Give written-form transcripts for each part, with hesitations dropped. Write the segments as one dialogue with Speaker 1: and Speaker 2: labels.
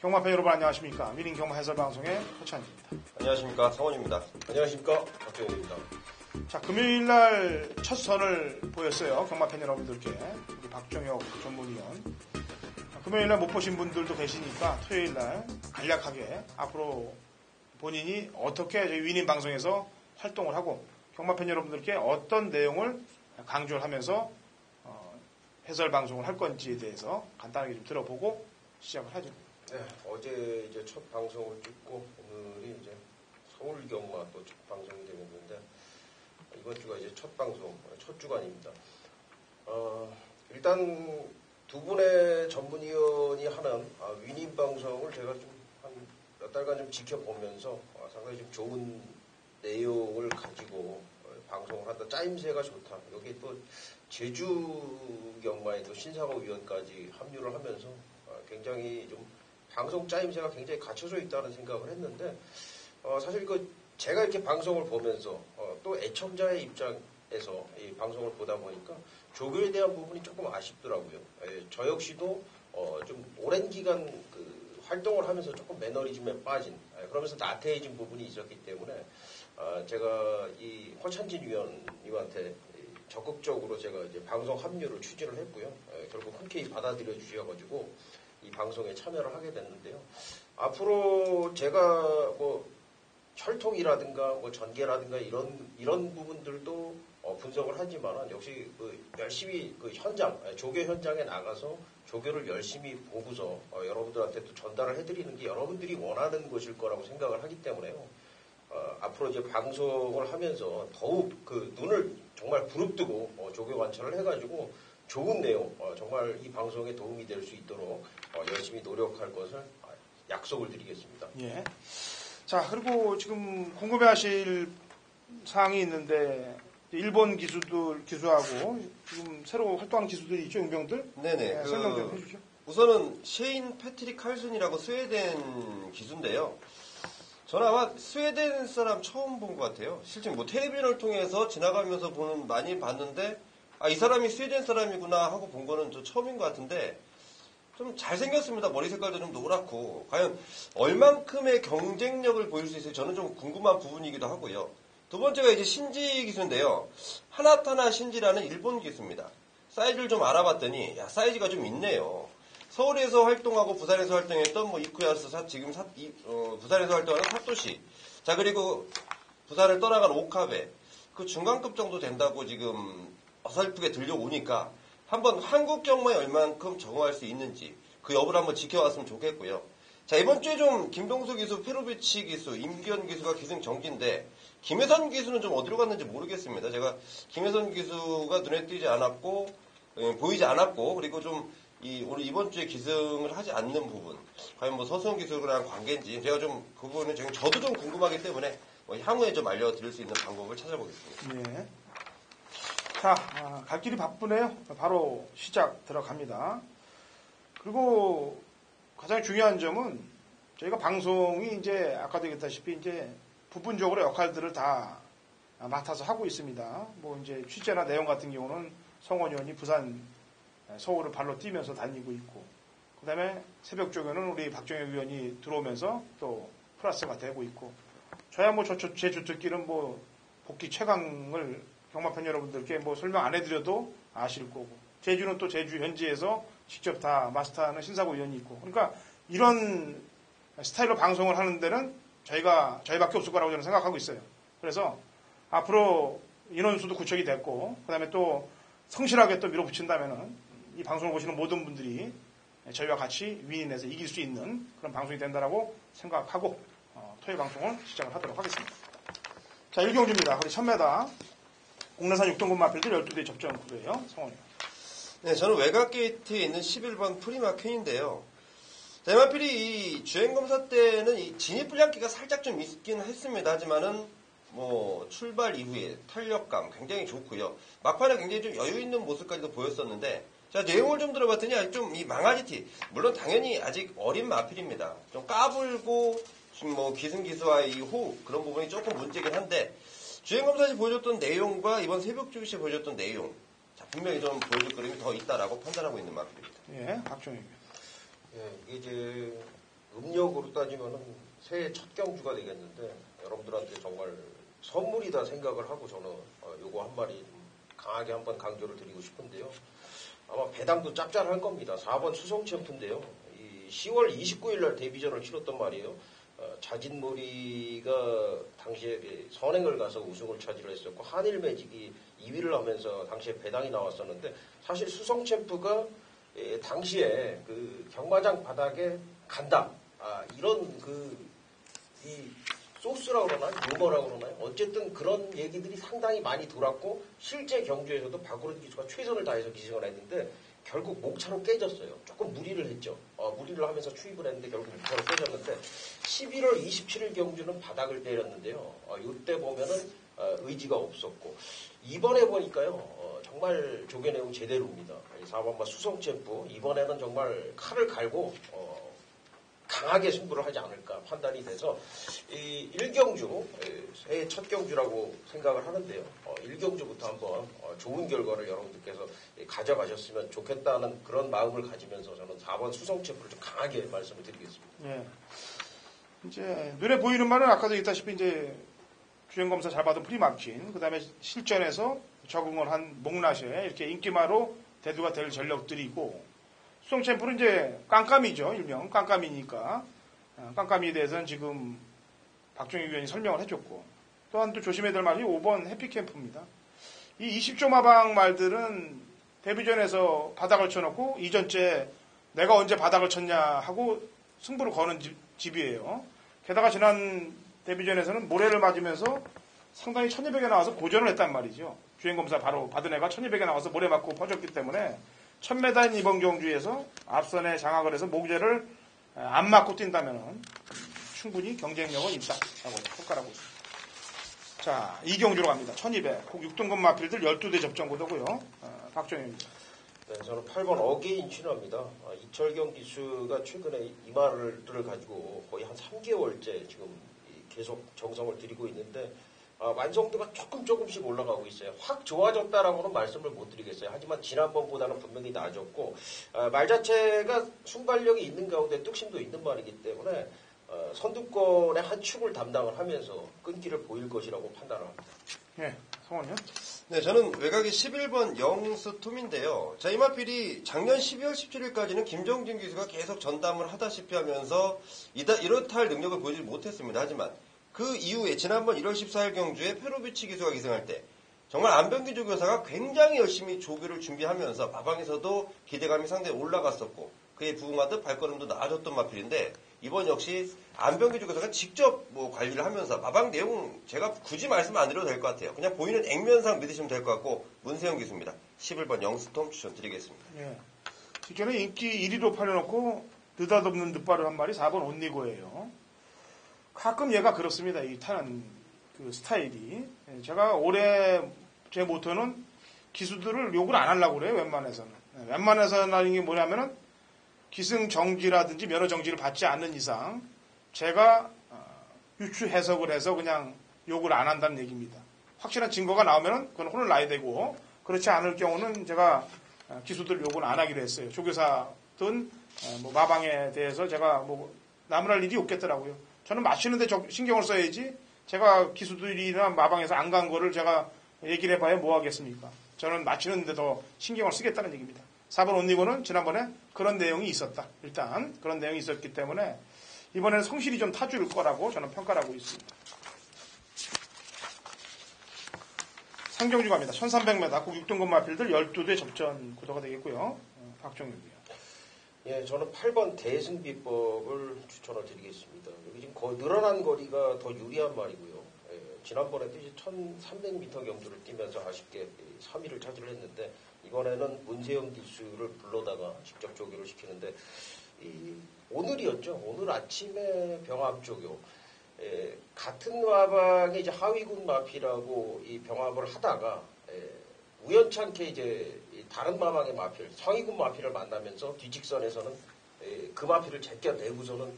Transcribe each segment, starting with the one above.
Speaker 1: 경마팬 여러분 안녕하십니까. 위닝 경마 해설방송의 허찬입니다.
Speaker 2: 안녕하십니까. 성원입니다.
Speaker 3: 안녕하십니까. 박정현입니다.
Speaker 1: 자, 금요일날 첫 선을 보였어요. 경마팬 여러분들께. 우리 박정혁 전문위원. 금요일날 못 보신 분들도 계시니까 토요일날 간략하게 앞으로 본인이 어떻게 저희 위닝 방송에서 활동을 하고 경마팬 여러분들께 어떤 내용을 강조를 하면서 해설 방송을 할 건지에 대해서 간단하게 좀 들어보고 시작을 하죠.
Speaker 3: 네, 어제 이제 첫 방송을 찍고 오늘이 이제 서울 경마 또 첫 방송이 되겠는데 이번 주가 이제 첫 방송, 첫 주간입니다. 일단 두 분의 전문위원이 하는 위닝 방송을 제가 좀 한 몇 달간 좀 지켜보면서 상당히 좀 좋은 내용을 가지고 방송을 한다. 짜임새가 좋다. 여기 또 제주 경마에 또 신상호 위원까지 합류를 하면서 굉장히 좀 방송 짜임새가 굉장히 갖춰져 있다는 생각을 했는데 사실 제가 이렇게 방송을 보면서 또 애청자의 입장에서 이 방송을 보다 보니까 조교에 대한 부분이 조금 아쉽더라고요. 저 역시도 좀 오랜 기간 활동을 하면서 조금 매너리즘에 빠진 그러면서 나태해진 부분이 있었기 때문에 제가 이 허찬진 위원님한테 적극적으로 제가 이제 방송 합류를 추진을 했고요. 결국 흔쾌히 받아들여 주셔가지고 이 방송에 참여를 하게 됐는데요. 앞으로 제가 뭐 혈통이라든가 뭐 전개라든가 이런 부분들도 분석을 하지만은 역시 열심히 현장 조교 현장에 나가서 조교를 열심히 보고서 여러분들한테 또 전달을 해드리는 게 여러분들이 원하는 것일 거라고 생각을 하기 때문에요. 앞으로 이제 방송을 하면서 더욱 눈을 정말 부릅뜨고 조교 관찰을 해가지고 좋은 내용, 정말 이 방송에 도움이 될 수 있도록 열심히 노력할 것을 약속을 드리겠습니다.
Speaker 1: 예. 자, 그리고 지금 궁금해하실 사항이 있는데 일본 기수하고 지금 새로 활동하는 기수들이 있죠, 용병들?
Speaker 2: 네네.
Speaker 1: 설명 좀 해주죠.
Speaker 2: 우선은 셰인 패트릭 칼슨이라고 스웨덴 기수인데요. 저는 아마 스웨덴 사람 처음 본 것 같아요. 실제 뭐 텔레비전을 통해서 지나가면서 많이 봤는데 이 사람이 스웨덴 사람이구나 하고 본 거는 저 처음인 것 같은데 좀 잘생겼습니다. 머리 색깔도 좀 노랗고 과연 얼만큼의 경쟁력을 보일 수 있을지 저는 좀 궁금한 부분이기도 하고요. 두 번째가 이제 신지 기수인데요. 하나타나 신지라는 일본 기수입니다. 사이즈를 좀 알아봤더니 사이즈가 좀 있네요. 서울에서 활동하고 부산에서 활동했던 이쿠야스 부산에서 활동하는 사토시. 자, 그리고 부산을 떠나간 오카베. 그 중간급 정도 된다고 지금 어설프게 들려오니까 한번 한국 경마에 얼만큼 적응할 수 있는지 그 여부를 한번 지켜왔으면 좋겠고요. 자, 이번 주에 좀 김동수 기수, 페로비치 기수, 임기현 기수가 기승 정지인데 김혜선 기수는 좀 어디로 갔는지 모르겠습니다. 제가 김혜선 기수가 눈에 띄지 않았고 보이지 않았고 그리고 좀 오늘 이번 주에 기승을 하지 않는 부분 과연 뭐 서수원 기수랑 관계인지 제가 좀 그 부분은 저도 좀 궁금하기 때문에 향후에 좀 알려드릴 수 있는 방법을 찾아보겠습니다.
Speaker 1: 예. 자, 갈 길이 바쁘네요. 바로 시작 들어갑니다. 그리고 가장 중요한 점은 저희가 방송이 이제 아까도 얘기했다시피 이제 부분적으로 역할들을 다 맡아서 하고 있습니다. 뭐 이제 취재나 내용 같은 경우는 성원 의원이 부산, 서울을 발로 뛰면서 다니고 있고, 그 다음에 새벽 조교는 우리 박정혁 의원이 들어오면서 또 플러스가 되고 있고, 저야 뭐 제 주특기는 뭐 복귀 최강을 경마팬 여러분들께 뭐 설명 안 해드려도 아실 거고, 제주는 또 제주 현지에서 직접 다 마스터하는 신사고 의원이 있고, 그러니까 이런 스타일로 방송을 하는 데는 저희밖에 없을 거라고 저는 생각하고 있어요. 그래서 앞으로 인원수도 구축이 됐고, 그 다음에 또 성실하게 또 밀어붙인다면은 이 방송을 보시는 모든 분들이 저희와 같이 위인에서 이길 수 있는 그런 방송이 된다라고 생각하고 토요일 방송을 시작을 하도록 하겠습니다. 자, 일경주입니다. 우리 1000m 국내산 6등급 마필들 12대 접전 구도예요. 성원이요.
Speaker 2: 네, 저는 외곽 게이트에 있는 11번 프리마 퀸인데요. 대마필이 이 주행검사 때는 이 진입 불량기가 살짝 좀 있긴 했습니다. 하지만은 뭐 출발 이후에 탄력감 굉장히 좋고요. 막판에 굉장히 좀 여유 있는 모습까지도 보였었는데 자, 내용을 좀 들어봤더니 아직 좀 이 망아지티 물론 당연히 아직 어린 마필입니다. 좀 까불고 뭐 기승기수와의 이 호흡 그런 부분이 조금 문제긴 한데 주행검사시 보여줬던 내용과 이번 새벽주기시 보여줬던 내용 자, 분명히 좀 보여줄 그림이 더 있다라고 판단하고 있는 마필입니다.
Speaker 1: 예, 박종익.
Speaker 3: 예, 이게 이제 음력으로 따지면은 새해 첫 경주가 되겠는데 여러분들한테 정말 선물이다 생각을 하고 저는 요거 한 마리 강하게 한번 강조를 드리고 싶은데요. 아마 배당도 짭짤할 겁니다. 4번 수성 챔프인데요. 이 10월 29일 날 데뷔전을 치렀단 말이에요. 자진몰이가 당시에 선행을 가서 우승을 차지를 했었고 한일 매직이 2위를 하면서 당시에 배당이 나왔었는데 사실 수성 챔프가 당시에 그 경마장 바닥에 간다. 이런 이 소스라고 그러나요? 루머라고 그러나요? 어쨌든 그런 얘기들이 상당히 많이 돌았고 실제 경주에서도 박우른 기수가 최선을 다해서 기승을 했는데 결국 목차로 깨졌어요. 조금 무리를 했죠. 무리를 하면서 추입을 했는데 결국 목차로 깨졌는데 11월 27일 경주는 바닥을 때렸는데요. 이때 보면은 의지가 없었고 이번에 보니까요. 정말 조개 내용 제대로입니다. 4번마 수성 챔프 이번에는 정말 칼을 갈고 강하게 승부를 하지 않을까 판단이 돼서 이 1경주 새해 첫 경주라고 생각을 하는데요. 1경주부터 한번 좋은 결과를 여러분들께서 가져가셨으면 좋겠다는 그런 마음을 가지면서 저는 4번 수성 챔프를 좀 강하게 말씀을 드리겠습니다.
Speaker 1: 예. 이제 눈에 보이는 말은 아까도 얘기했다시피 이제 주행 검사 잘 받은 프리막진, 그다음에 실전에서 적응을 한 목라쉐 이렇게 인기마로 대두가 될 전력들이고. 수성 챔프는 이제 깜깜이죠. 일명 깜깜이니까 깜깜이에 대해서는 지금 박종익 위원이 설명을 해줬고 또한 또 조심해야 될 말이 5번 해피캠프입니다. 이 20조 마방 말들은 데뷔전에서 바닥을 쳐놓고 이전째 내가 언제 바닥을 쳤냐 하고 승부를 거는 집이에요. 게다가 지난 데뷔전에서는 모래를 맞으면서 상당히 1200에 나와서 고전을 했단 말이죠. 주행검사 바로 받은 애가 1200에 나와서 모래 맞고 퍼졌기 때문에 1000m인 이번 경주에서 앞선에 장악을 해서 목재를 안 맞고 뛴다면 충분히 경쟁력은 있다라고 평가를 하고 있습니다. 자, 이 경주로 갑니다. 1200. 혹 6등급 마필들 12대 접전고도고요. 박정현입니다.
Speaker 3: 네, 저는 8번 어게인 친화입니다. 이철경 기수가 최근에 이 말을 가지고 거의 한 3개월째 지금 계속 정성을 들이고 있는데 완성도가 조금씩 올라가고 있어요. 확 좋아졌다라고는 말씀을 못 드리겠어요. 하지만 지난번보다는 분명히 나아졌고 말 자체가 순발력이 있는 가운데 뚝심도 있는 말이기 때문에 선두권의 한 축을 담당을 하면서 끈기를 보일 것이라고 판단을 합니다.
Speaker 1: 네, 성원이요?
Speaker 2: 네, 저는 외곽이 11번 영스톰인데요. 자, 이 마필이 작년 12월 17일까지는 김정진 기수가 계속 전담을 하다시피 하면서 이렇다 할 능력을 보이지 못했습니다. 하지만 그 이후에 지난번 1월 14일 경주에 페로비치 기수가 기승할 때 정말 안병기 조교사가 굉장히 열심히 조교를 준비하면서 마방에서도 기대감이 상당히 올라갔었고 그에 부응하듯 발걸음도 나아졌던 마필인데 이번 역시 안병기 조교사가 직접 관리를 하면서 마방 내용 제가 굳이 말씀 안 드려도 될 것 같아요. 그냥 보이는 액면상 믿으시면 될 것 같고 문세영 기수입니다. 11번 영스톰 추천드리겠습니다.
Speaker 1: 예. 직전에 인기 1위로 팔려놓고 느닷없는 늑발을 한 말이 4번 온리고예요. 가끔 얘가 그렇습니다. 이 타는 그 스타일이. 제가 올해 제 모토는 기수들을 욕을 안 하려고 그래요. 웬만해서는. 웬만해서는 하는 게 뭐냐면은 기승 정지라든지 면허 정지를 받지 않는 이상 제가 유추 해석을 해서 그냥 욕을 안 한다는 얘기입니다. 확실한 증거가 나오면은 그건 혼을 나야 되고 그렇지 않을 경우는 제가 기수들 욕을 안 하기로 했어요. 조교사든 마방에 대해서 제가 나무랄 일이 없겠더라고요. 저는 마시는데 신경을 써야지 제가 기수들이나 마방에서 안 간 거를 제가 얘기를 해봐야 뭐 하겠습니까? 저는 마치는데 더 신경을 쓰겠다는 얘기입니다. 4번 온리고는 지난번에 그런 내용이 있었다. 일단 그런 내용이 있었기 때문에 이번에는 성실히 좀 타줄 거라고 저는 평가를 하고 있습니다. 상경주 갑니다. 1300m 국 6등급 마필들 12대 접전 구도가 되겠고요. 박종욱이요.
Speaker 3: 예, 저는 8번 대승비법을 추천을 드리겠습니다. 여기 지금 늘어난 거리가 더 유리한 말이고요. 예, 지난번에도 이제 1300m 경주를 뛰면서 아쉽게 3위를 차지를 했는데 이번에는 문세영 기수를 불러다가 직접 조교를 시키는데 오늘이었죠. 오늘 아침에 병합 조교. 같은 마방에 이제 하위군 마필하고 이 병합을 하다가 우연찮게 이제 다른 마방의 마필, 상위군 마필을 만나면서 뒤직선에서는 그 마필을 제껴내고서는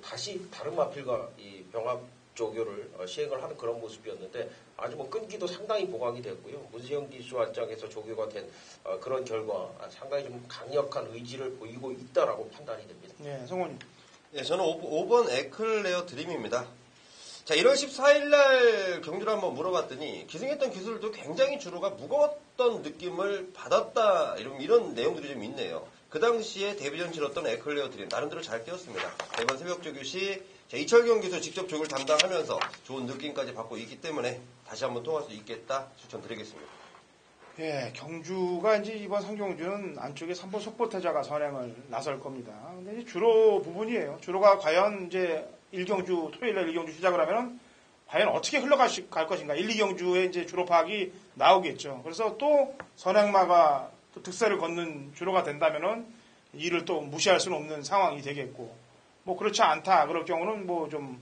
Speaker 3: 다시 다른 마필과 이 병합 조교를 시행을 하는 그런 모습이었는데 아주 끈기도 상당히 보강이 됐고요. 문세영 기수 안장에서 조교가 된 그런 결과 상당히 좀 강력한 의지를 보이고 있다라고 판단이 됩니다.
Speaker 1: 네, 성원님.
Speaker 2: 네, 저는 5번 에클레어 드림입니다. 자, 1월 14일 날 경주를 한번 물어봤더니 기승했던 기술도 굉장히 주로가 무거웠던 느낌을 받았다. 이런 내용들이 좀 있네요. 그 당시에 데뷔전 치렀던 에클레어 드림 나름대로 잘 뛰었습니다. 매번 새벽 조교 시 이철경 기수 직접 조교를 담당하면서 좋은 느낌까지 받고 있기 때문에 다시 한번 통할 수 있겠다 추천드리겠습니다.
Speaker 1: 예, 경주가 이제 이번 상경주는 안쪽에 3번 속보태자가 선행을 나설 겁니다. 근데 이제 주로 부분이에요. 주로가 과연 이제 1경주, 토요일날 1경주 시작을 하면은 과연 어떻게 흘러갈 것인가. 1, 2경주에 이제 주로 파악이 나오겠죠. 그래서 또 선행마가 또 득세를 걷는 주로가 된다면은 이를 또 무시할 수는 없는 상황이 되겠고, 뭐 그렇지 않다. 그럴 경우는 뭐 좀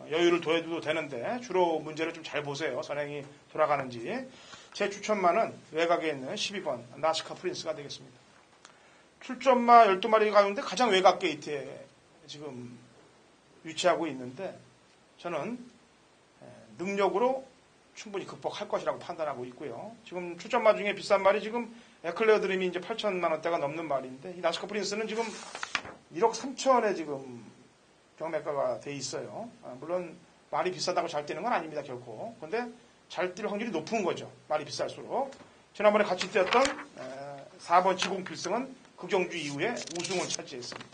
Speaker 1: 여유를 둬도 되는데 주로 문제를 좀 잘 보세요. 선행이 돌아가는지. 제 추천마는 외곽에 있는 12번 나스카 프린스가 되겠습니다. 출전마 12마리 가운데 가장 외곽 게이트에 지금 위치하고 있는데 저는 능력으로 충분히 극복할 것이라고 판단하고 있고요. 지금 출전마 중에 비싼 말이 지금 에클레어 드림이 이제 8천만 원대가 넘는 말인데 이 나스카 프린스는 지금 1억 3천에 지금 경매가가 돼 있어요. 물론 말이 비싸다고 잘 뛰는 건 아닙니다, 결코. 근데 잘 뛸 확률이 높은 거죠. 말이 비쌀수록. 지난번에 같이 뛰었던 4번 지공 필승은 그 경주 이후에 우승을 차지했습니다.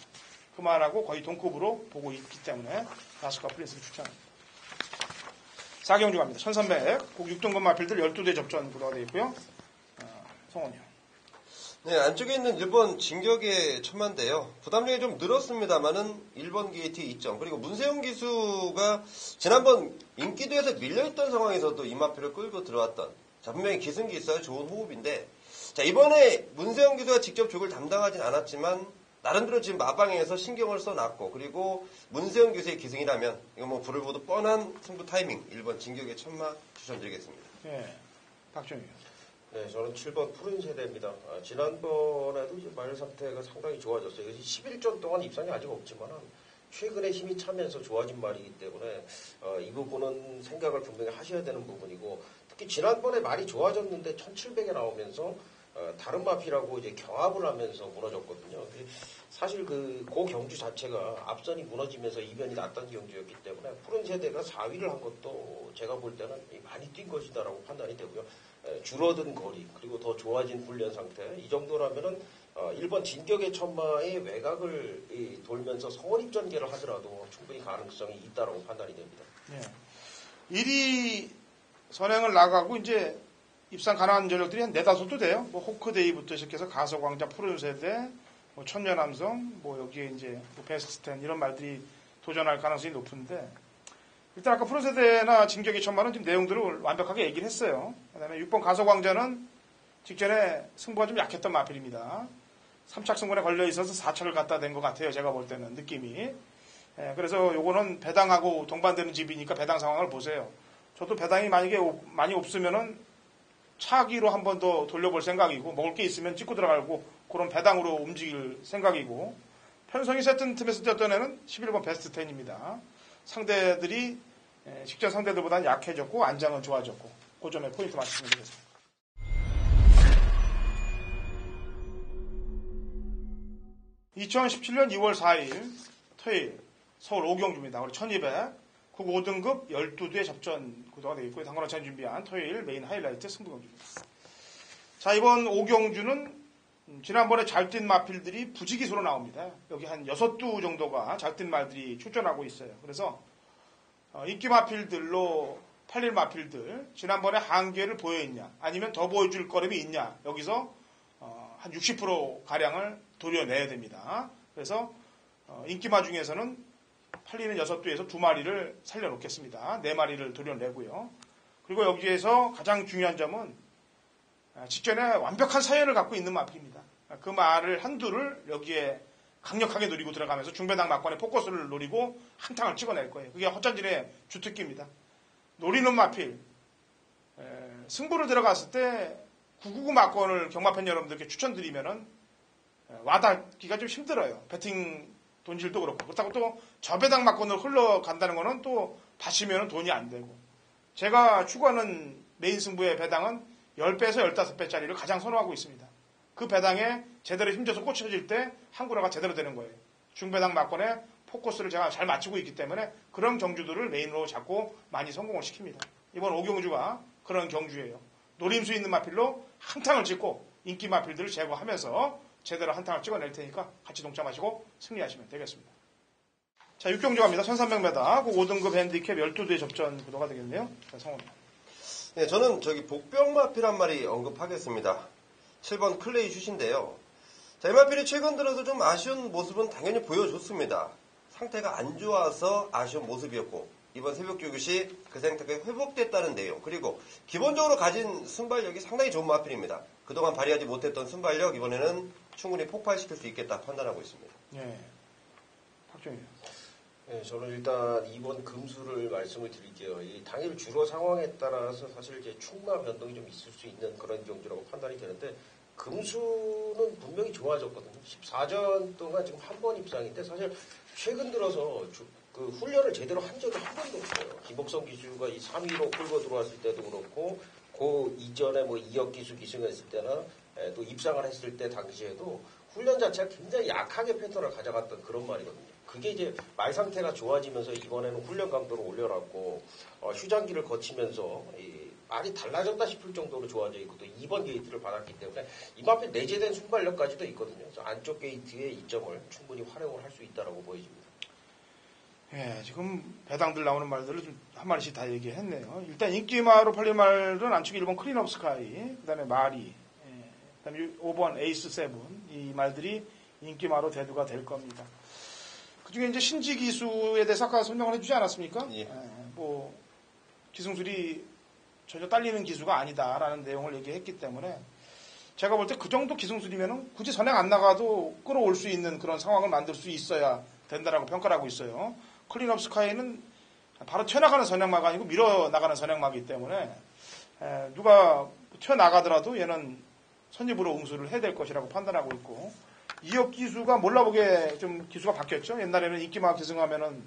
Speaker 1: 그 말하고 거의 동급으로 보고 있기 때문에 나스카 프린스를 추천합니다. 4경주 갑니다. 1300, 국 6등급 마필들 12대 접전 구도가 되어 있고요. 성원이요.
Speaker 2: 네, 안쪽에 있는 1번 진격의 천만대요. 부담력이 좀 늘었습니다만은 1번 게이트 2점. 그리고 문세용 기수가 지난번 인기도에서 밀려있던 상황에서도 이마표를 끌고 들어왔던. 자, 분명히 기승기 있어요. 좋은 호흡인데. 자, 이번에 문세용 기수가 직접 족을 담당하진 않았지만 나름대로 지금 마방에서 신경을 써놨고 그리고 문세용 기수의 기승이라면 이거 뭐 불을 보도 뻔한 승부 타이밍 1번 진격의 천마 추천드리겠습니다.
Speaker 1: 네, 박정희요.
Speaker 3: 네, 저는 7번 푸른 세대입니다. 지난번에도 이제 말 상태가 상당히 좋아졌어요. 11전 동안 입상이 아직 없지만 최근에 힘이 차면서 좋아진 말이기 때문에 이 부분은 생각을 분명히 하셔야 되는 부분이고 특히 지난번에 말이 좋아졌는데 1700에 나오면서 다른 마피라고 이제 경합을 하면서 무너졌거든요. 사실 고 경주 자체가 앞선이 무너지면서 이변이 났던 경주였기 때문에 푸른 세대가 4위를 한 것도 제가 볼 때는 많이 뛴 것이다라고 판단이 되고요. 줄어든 거리 그리고 더 좋아진 훈련 상태 이 정도라면은 1번 진격의 천마의 외곽을 돌면서 성원입 전개를 하더라도 충분히 가능성이 있다라고 판단이 됩니다.
Speaker 1: 네. 1위 선행을 나가고 이제 입상 가능한 전력들이 한 4-5도 돼요. 뭐 호크데이부터 시작해서 가서광자 푸른 세대, 뭐 천년함성, 뭐 여기에 이제 뭐 베스트 10 이런 말들이 도전할 가능성이 높은데 일단 아까 프로세대나 진격의 천마는 지금 내용들을 완벽하게 얘기를 했어요. 그 다음에 6번 가서광자는 직전에 승부가 좀 약했던 마필입니다. 3착 승부에 걸려 있어서 4착을 갖다 댄 것 같아요. 제가 볼 때는 느낌이. 그래서 요거는 배당하고 동반되는 집이니까 배당 상황을 보세요. 저도 배당이 만약에 많이 없으면은 차기로 한 번 더 돌려볼 생각이고 먹을 게 있으면 찍고 들어가고 그런 배당으로 움직일 생각이고 편성이 세튼 틈에서 뛰었던 애는 11번 베스트 10입니다. 상대들이 직전 상대들보다는 약해졌고 안장은 좋아졌고 그 점에 포인트 맞추시면 되겠습니다. (2017년 2월 4일) 토요일 서울 오경주입니다. 우리 1200 국 5등급 12대 접전 구도가 되어 있고요. 당근어찬 준비한 토요일 메인 하이라이트 승부경주입니다. 자, 이번 오경주는 지난번에 잘 뛴 마필들이 부지기수로 나옵니다. 여기 한 6두 정도가 잘 뛴 말들이 출전하고 있어요. 그래서 인기 마필들로 팔릴 마필들 지난번에 한계를 보여있냐 아니면 더 보여줄 거름이 있냐 여기서 한 60% 가량을 도려내야 됩니다. 그래서 인기마 중에서는 팔리는 6두에서 2마리를 살려놓겠습니다. 4마리를 도려내고요. 그리고 여기에서 가장 중요한 점은 직전에 완벽한 사연을 갖고 있는 마필입니다. 그 말을 한두를 여기에 강력하게 노리고 들어가면서 중배당 막관의 포커스를 노리고 한탕을 찍어낼 거예요. 그게 허전진의 주특기입니다. 노리는 마필. 승부를 들어갔을 때 999 막권을 경마팬 여러분들께 추천드리면은 와닿기가 좀 힘들어요. 배팅 돈질도 그렇고. 그렇다고 또 저배당 막권으로 흘러간다는 거는 또 받치면 돈이 안 되고. 제가 추구하는 메인 승부의 배당은 10배에서 15배짜리를 가장 선호하고 있습니다. 그 배당에 제대로 힘줘서 꽂혀질 때 한구라가 제대로 되는 거예요. 중배당 막권에 포커스를 제가 잘 맞추고 있기 때문에 그런 경주들을 메인으로 잡고 많이 성공을 시킵니다. 이번 오경주가 그런 경주예요. 노림수 있는 마필로 한탕을 찍고 인기 마필들을 제거하면서 제대로 한탕을 찍어낼 테니까 같이 동참하시고 승리하시면 되겠습니다. 자, 6경주 갑니다. 1300m 5등급 핸디캡 12대 접전 구도가 되겠네요. 자, 성훈.
Speaker 2: 네, 저는 복병마필 한 마리 언급하겠습니다. 7번 클레이 슛인데요. 자, 이 마필이 최근 들어서 좀 아쉬운 모습은 당연히 보여줬습니다. 상태가 안 좋아서 아쉬운 모습이었고 이번 새벽 교육시 그 상태가 회복됐다는 내용, 그리고 기본적으로 가진 순발력이 상당히 좋은 마필입니다. 그동안 발휘하지 못했던 순발력 이번에는 충분히 폭발시킬 수 있겠다 판단하고 있습니다.
Speaker 1: 네. 박정희.
Speaker 3: 네, 저는 일단 이번 금수를 말씀을 드릴게요. 이 당일 주로 상황에 따라서 사실 이제 충마 변동이 좀 있을 수 있는 그런 경주라고 판단이 되는데 금수는 분명히 좋아졌거든요. 14전 동안 지금 한 번 입상인데 사실 최근 들어서 그 훈련을 제대로 한 적이 한 번도 없어요. 김복성 기수가 이 3위로 끌고 들어왔을 때도 그렇고 그 이전에 뭐 이혁 기수 기승했을 때나 또 입상을 했을 때 당시에도 훈련 자체가 굉장히 약하게 패턴을 가져갔던 그런 말이거든요. 그게 이제 말 상태가 좋아지면서 이번에는 훈련 강도를 올려놨고 휴장기를 거치면서 말이 달라졌다 싶을 정도로 좋아져 있고 또 2번 게이트를 받았기 때문에 이마필 내재된 순발력까지도 있거든요. 그래서 안쪽 게이트의 이점을 충분히 활용을 할 수 있다고 보여집니다.
Speaker 1: 예, 지금 배당들 나오는 말들을 좀 한 마리씩 다 얘기했네요. 일단 인기마로 팔린 말은 안쪽 1번 클린업 스카이, 그 다음에 마리, 그 다음에 5번 에이스 세븐, 이 말들이 인기마로 대두가 될 겁니다. 그 중에 이제 신지 기수에 대해서 아까 설명을 해주지 않았습니까?
Speaker 2: 예.
Speaker 1: 뭐, 기승술이 전혀 딸리는 기수가 아니다라는 내용을 얘기했기 때문에 제가 볼 때 그 정도 기승술이면은 굳이 선행 안 나가도 끌어올 수 있는 그런 상황을 만들 수 있어야 된다라고 평가를 하고 있어요. 클린업 스카이는 바로 튀어나가는 선행마가 아니고 밀어나가는 선행마이기 때문에 누가 튀어나가더라도 얘는 선입으로 응수를 해야 될 것이라고 판단하고 있고 이혁 기수가 몰라보게 좀 기수가 바뀌었죠. 옛날에는 인기마 기승하면은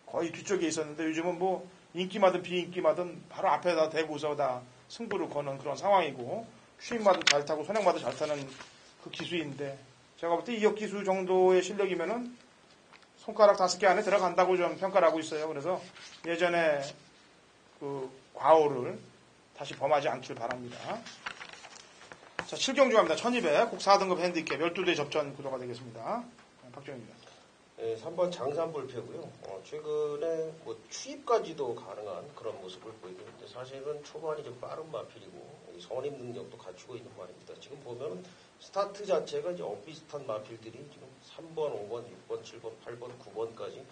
Speaker 1: 거의 뒤쪽에 있었는데 요즘은 뭐 인기마든 비인기마든 바로 앞에다 대고서 다 승부를 거는 그런 상황이고 추임마도 잘 타고 선행마도 잘 타는 그 기수인데 제가 볼 때 이혁 기수 정도의 실력이면은 손가락 5개 안에 들어간다고 좀 평가를 하고 있어요. 그래서 예전에 그 과오를 다시 범하지 않길 바랍니다. 자, 7경주 갑니다. 1200, 국 4등급 핸디캡 12대 접전 구도가 되겠습니다. 박정희입니다.
Speaker 3: 네, 3번 장산불패고요. 최근에 뭐 추입까지도 가능한 그런 모습을 보이고 있는데 사실은 초반이 좀 빠른 마필이고 선임 능력도 갖추고 있는 말입니다. 지금 보면 스타트 자체가 이제 엇비슷한 마필들이 지금 3번, 5번, 6번, 7번, 8번, 9번까지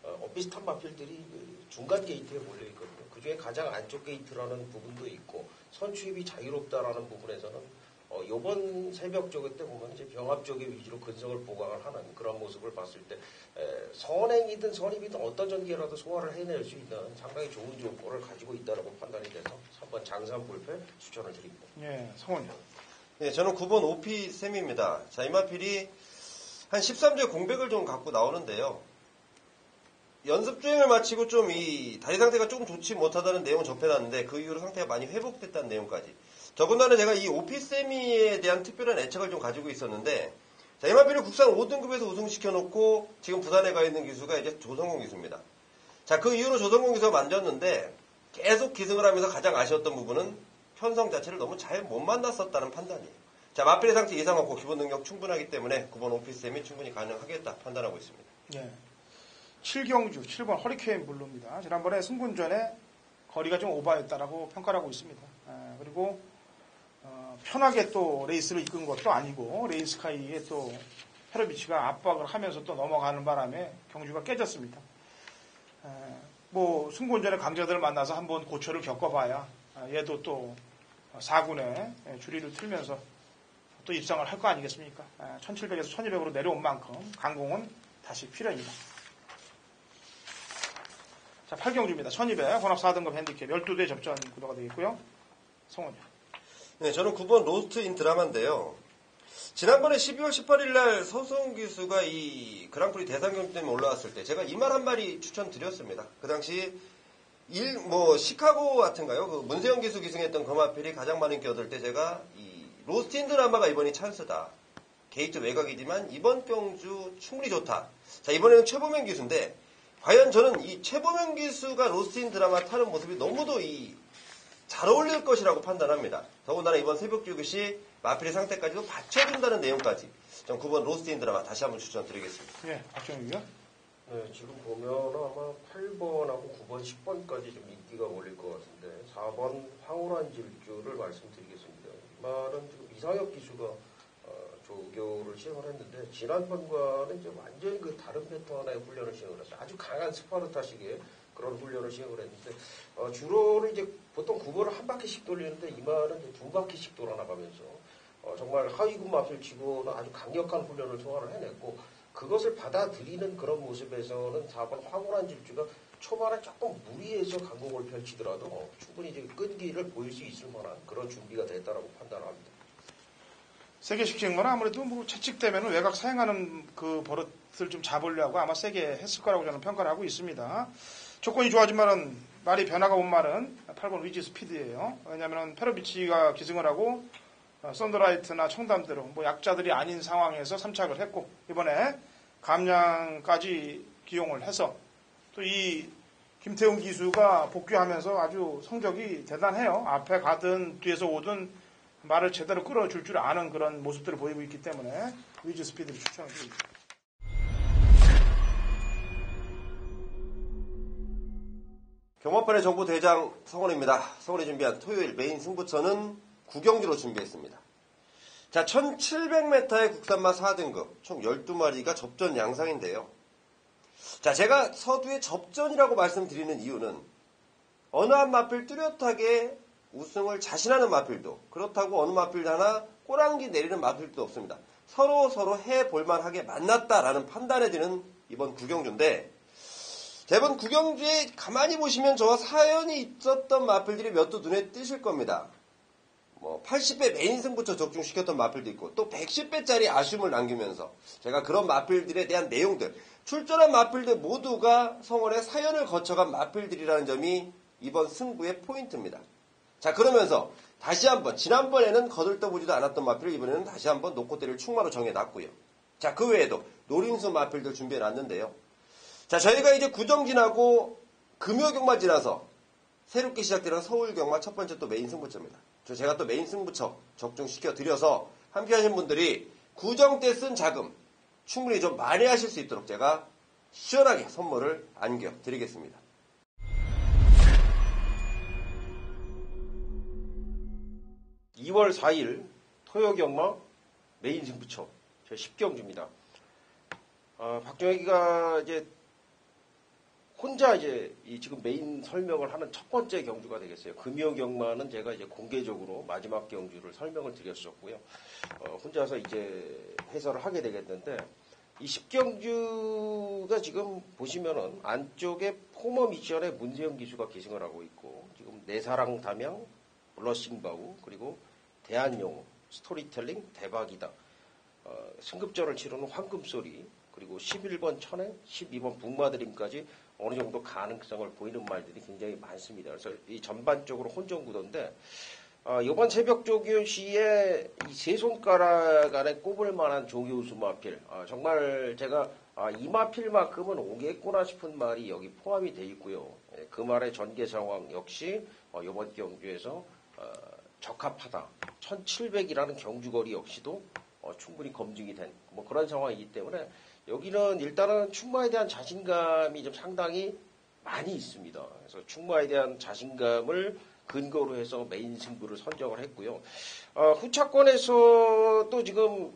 Speaker 3: 엇비슷한 마필들이 중간 게이트에 몰려 있거든요. 그 중에 가장 안쪽 게이트라는 부분도 있고 선추입이 자유롭다라는 부분에서는 요번 새벽 쪽에 때 보면 이제 병합 쪽에 위주로 근성을 보강을 하는 그런 모습을 봤을 때 선행이든 선입이든 어떤 전개라도 소화를 해낼 수 있는 상당히 좋은 조건을 가지고 있다고 판단이 돼서 3번 장산불패 추천을 드립니다.
Speaker 1: 예, 성원이요.
Speaker 2: 네, 저는 9번 오피 쌤입니다. 자, 이 마필이 한 13주에 공백을 좀 갖고 나오는데요. 연습 주행을 마치고 좀 이 다리 상태가 조금 좋지 못하다는 내용을 접해놨는데 그 이후로 상태가 많이 회복됐다는 내용까지. 더군다나 제가 이 오피세미에 대한 특별한 애착을 좀 가지고 있었는데 자, 이 마필을 국산 5등급에서 우승시켜놓고 지금 부산에 가 있는 기수가 이제 조성공 기수입니다. 자, 그 이후로 조성공 기수가 만졌는데 계속 기승을 하면서 가장 아쉬웠던 부분은 편성 자체를 너무 잘 못 만났었다는 판단이에요. 자, 마필의 상태 이상 없고 기본 능력 충분하기 때문에 9번 오피셈이 충분히 가능하겠다 판단하고 있습니다.
Speaker 1: 예. 7경주, 7번 허리케인 블루입니다. 지난번에 승군 전에 거리가 좀 오버했다라고 평가를 하고 있습니다. 그리고 편하게 또 레이스를 이끈 것도 아니고 레인스카이에 또 페로비치가 압박을 하면서 또 넘어가는 바람에 경주가 깨졌습니다. 뭐 승군 전에 강자들을 만나서 한번 고초를 겪어봐야 얘도 또 4군에 주리를 틀면서 또 입상을 할 거 아니겠습니까? 1700에서 1200으로 내려온 만큼 강공은 다시 필요합니다. 자, 8경주입니다. 1200 혼합 4등급 핸디캡 12대 접전 구도가 되겠고요. 성원이요.
Speaker 2: 네, 저는 9번 로스트 인 드라마인데요. 지난번에 12월 18일 날 서수홍 기수가 이 그랑프리 대상 경주 때문에 올라왔을 때 제가 이 말 한 마리 추천드렸습니다. 그 당시 시카고 같은가요? 그 문세영 기수 기승했던 그 마필이 가장 많은 인기 얻을 때 제가 이 로스트 인 드라마가 이번이 찬스다. 게이트 외곽이지만 이번 경주 충분히 좋다. 자, 이번에는 최보명 기수인데 과연 저는 이 최보명 기수가 로스트인 드라마 타는 모습이 너무도 잘 어울릴 것이라고 판단합니다. 더군다나 이번 새벽 주기시 마필의 상태까지도 받쳐준다는 내용까지. 전 9번 로스트인 드라마 다시 한번 추천드리겠습니다.
Speaker 1: 예, 박정희요?
Speaker 3: 네, 지금 보면 아마 8번하고 9번, 10번까지 좀 인기가 몰릴 것 같은데 4번 황홀한 질주를 말씀드리겠습니다. 이 말은 지금 이상혁 기수가 조교를 시행을 했는데 지난번과는 이제 완전히 그 다른 패턴의 훈련을 시행을 했어요. 아주 강한 스파르타식의 그런 훈련을 시행을 했는데 주로는 이제 보통 9번을 한 바퀴씩 돌리는데 이 말은 이제 두 바퀴씩 돌아나가면서 정말 하위군 마필 치고는 아주 강력한 훈련을 소화를 해냈고 그것을 받아들이는 그런 모습에서는 4번 황홀한 질주가 초반에 조금 무리해서 강공을 펼치더라도 충분히 이제 끈기를 보일 수 있을 만한 그런 준비가 됐다라고 판단합니다.
Speaker 1: 세게 시키는 건 아무래도 뭐 채찍되면 외곽 사용하는 그 버릇을 좀 잡으려고 아마 세게 했을 거라고 저는 평가를 하고 있습니다. 조건이 좋아지만은 말이 변화가 온 말은 8번 위지 스피드예요. 왜냐하면 페로비치가 기승을 하고 썬더라이트나 청담대로 뭐 약자들이 아닌 상황에서 3착을 했고 이번에 감량까지 기용을 해서 또 이 김태훈 기수가 복귀하면서 아주 성적이 대단해요. 앞에 가든 뒤에서 오든 말을 제대로 끌어줄 줄 아는 그런 모습들을 보이고 있기 때문에 위즈 스피드를 추천을 드립니다.
Speaker 2: 경마판의 정보 대장 성원입니다. 성원이 준비한 토요일 메인 승부처는 9경주로 준비했습니다. 자, 1700m의 국산마 4등급 총 12마리가 접전 양상인데요. 자, 제가 서두에 접전이라고 말씀드리는 이유는 어느 한 마필 뚜렷하게 우승을 자신하는 마필도 그렇다고 어느 마필 하나 꼬랑지 내리는 마필도 없습니다. 서로 해볼만하게 만났다라는 판단에 드는 이번 9경주인데 이번 9경주에 가만히 보시면 저와 사연이 있었던 마필들이 몇 도 눈에 띄실 겁니다. 뭐 80배 메인 승부처 적중시켰던 마필도 있고 또 110배짜리 아쉬움을 남기면서 제가 그런 마필들에 대한 내용들 출전한 마필들 모두가 성원의 사연을 거쳐간 마필들이라는 점이 이번 승부의 포인트입니다. 자, 그러면서 다시 한번 지난번에는 거들떠보지도 않았던 마필을 이번에는 다시 한번 노코대를 충마로 정해놨고요. 자, 그 외에도 노림수 마필들 준비해놨는데요. 자, 저희가 이제 구정 지나고 금요경마 지나서 새롭게 시작되는 서울경마 첫 번째 또 메인 승부처입니다. 제가 또 메인 승부처 적중시켜드려서 함께 하신 분들이 구정 때 쓴 자금 충분히 좀 만회하실 수 있도록 제가 시원하게 선물을 안겨드리겠습니다.
Speaker 3: (2월 4일) 토요경마 메인 승부처 제 10경주입니다. 박정희가 이제 혼자 이제 지금 메인 설명을 하는 첫 번째 경주가 되겠어요. 금요경마는 제가 이제 공개적으로 마지막 경주를 설명을 드렸었고요. 혼자서 이제 해설을 하게 되겠는데 이 10경주가 지금 보시면은 안쪽에 포머 미션에 문세영 기수가 기승을 하고 있고 지금 내사랑 담양, 블러싱바우 그리고 대한영웅, 스토리텔링 대박이다. 승급전을 치르는 황금소리 그리고 11번 천행, 12번 북마드림까지 어느 정도 가능성을 보이는 말들이 굉장히 많습니다. 그래서 이 전반적으로 혼전구도인데 이번 새벽 조교시에 이 세 손가락 안에 꼽을 만한 조교수 마필 정말 제가 이 마필만큼은 오겠구나 싶은 말이 여기 포함이 되어 있고요. 그 말의 전개 상황 역시 이번 경주에서 적합하다. 1700이라는 경주거리 역시도 충분히 검증이 된 뭐 그런 상황이기 때문에 여기는 일단은 충마에 대한 자신감이 좀 상당히 많이 있습니다. 그래서 충마에 대한 자신감을 근거로 해서 메인 승부를 선정을 했고요. 후차권에서 또 지금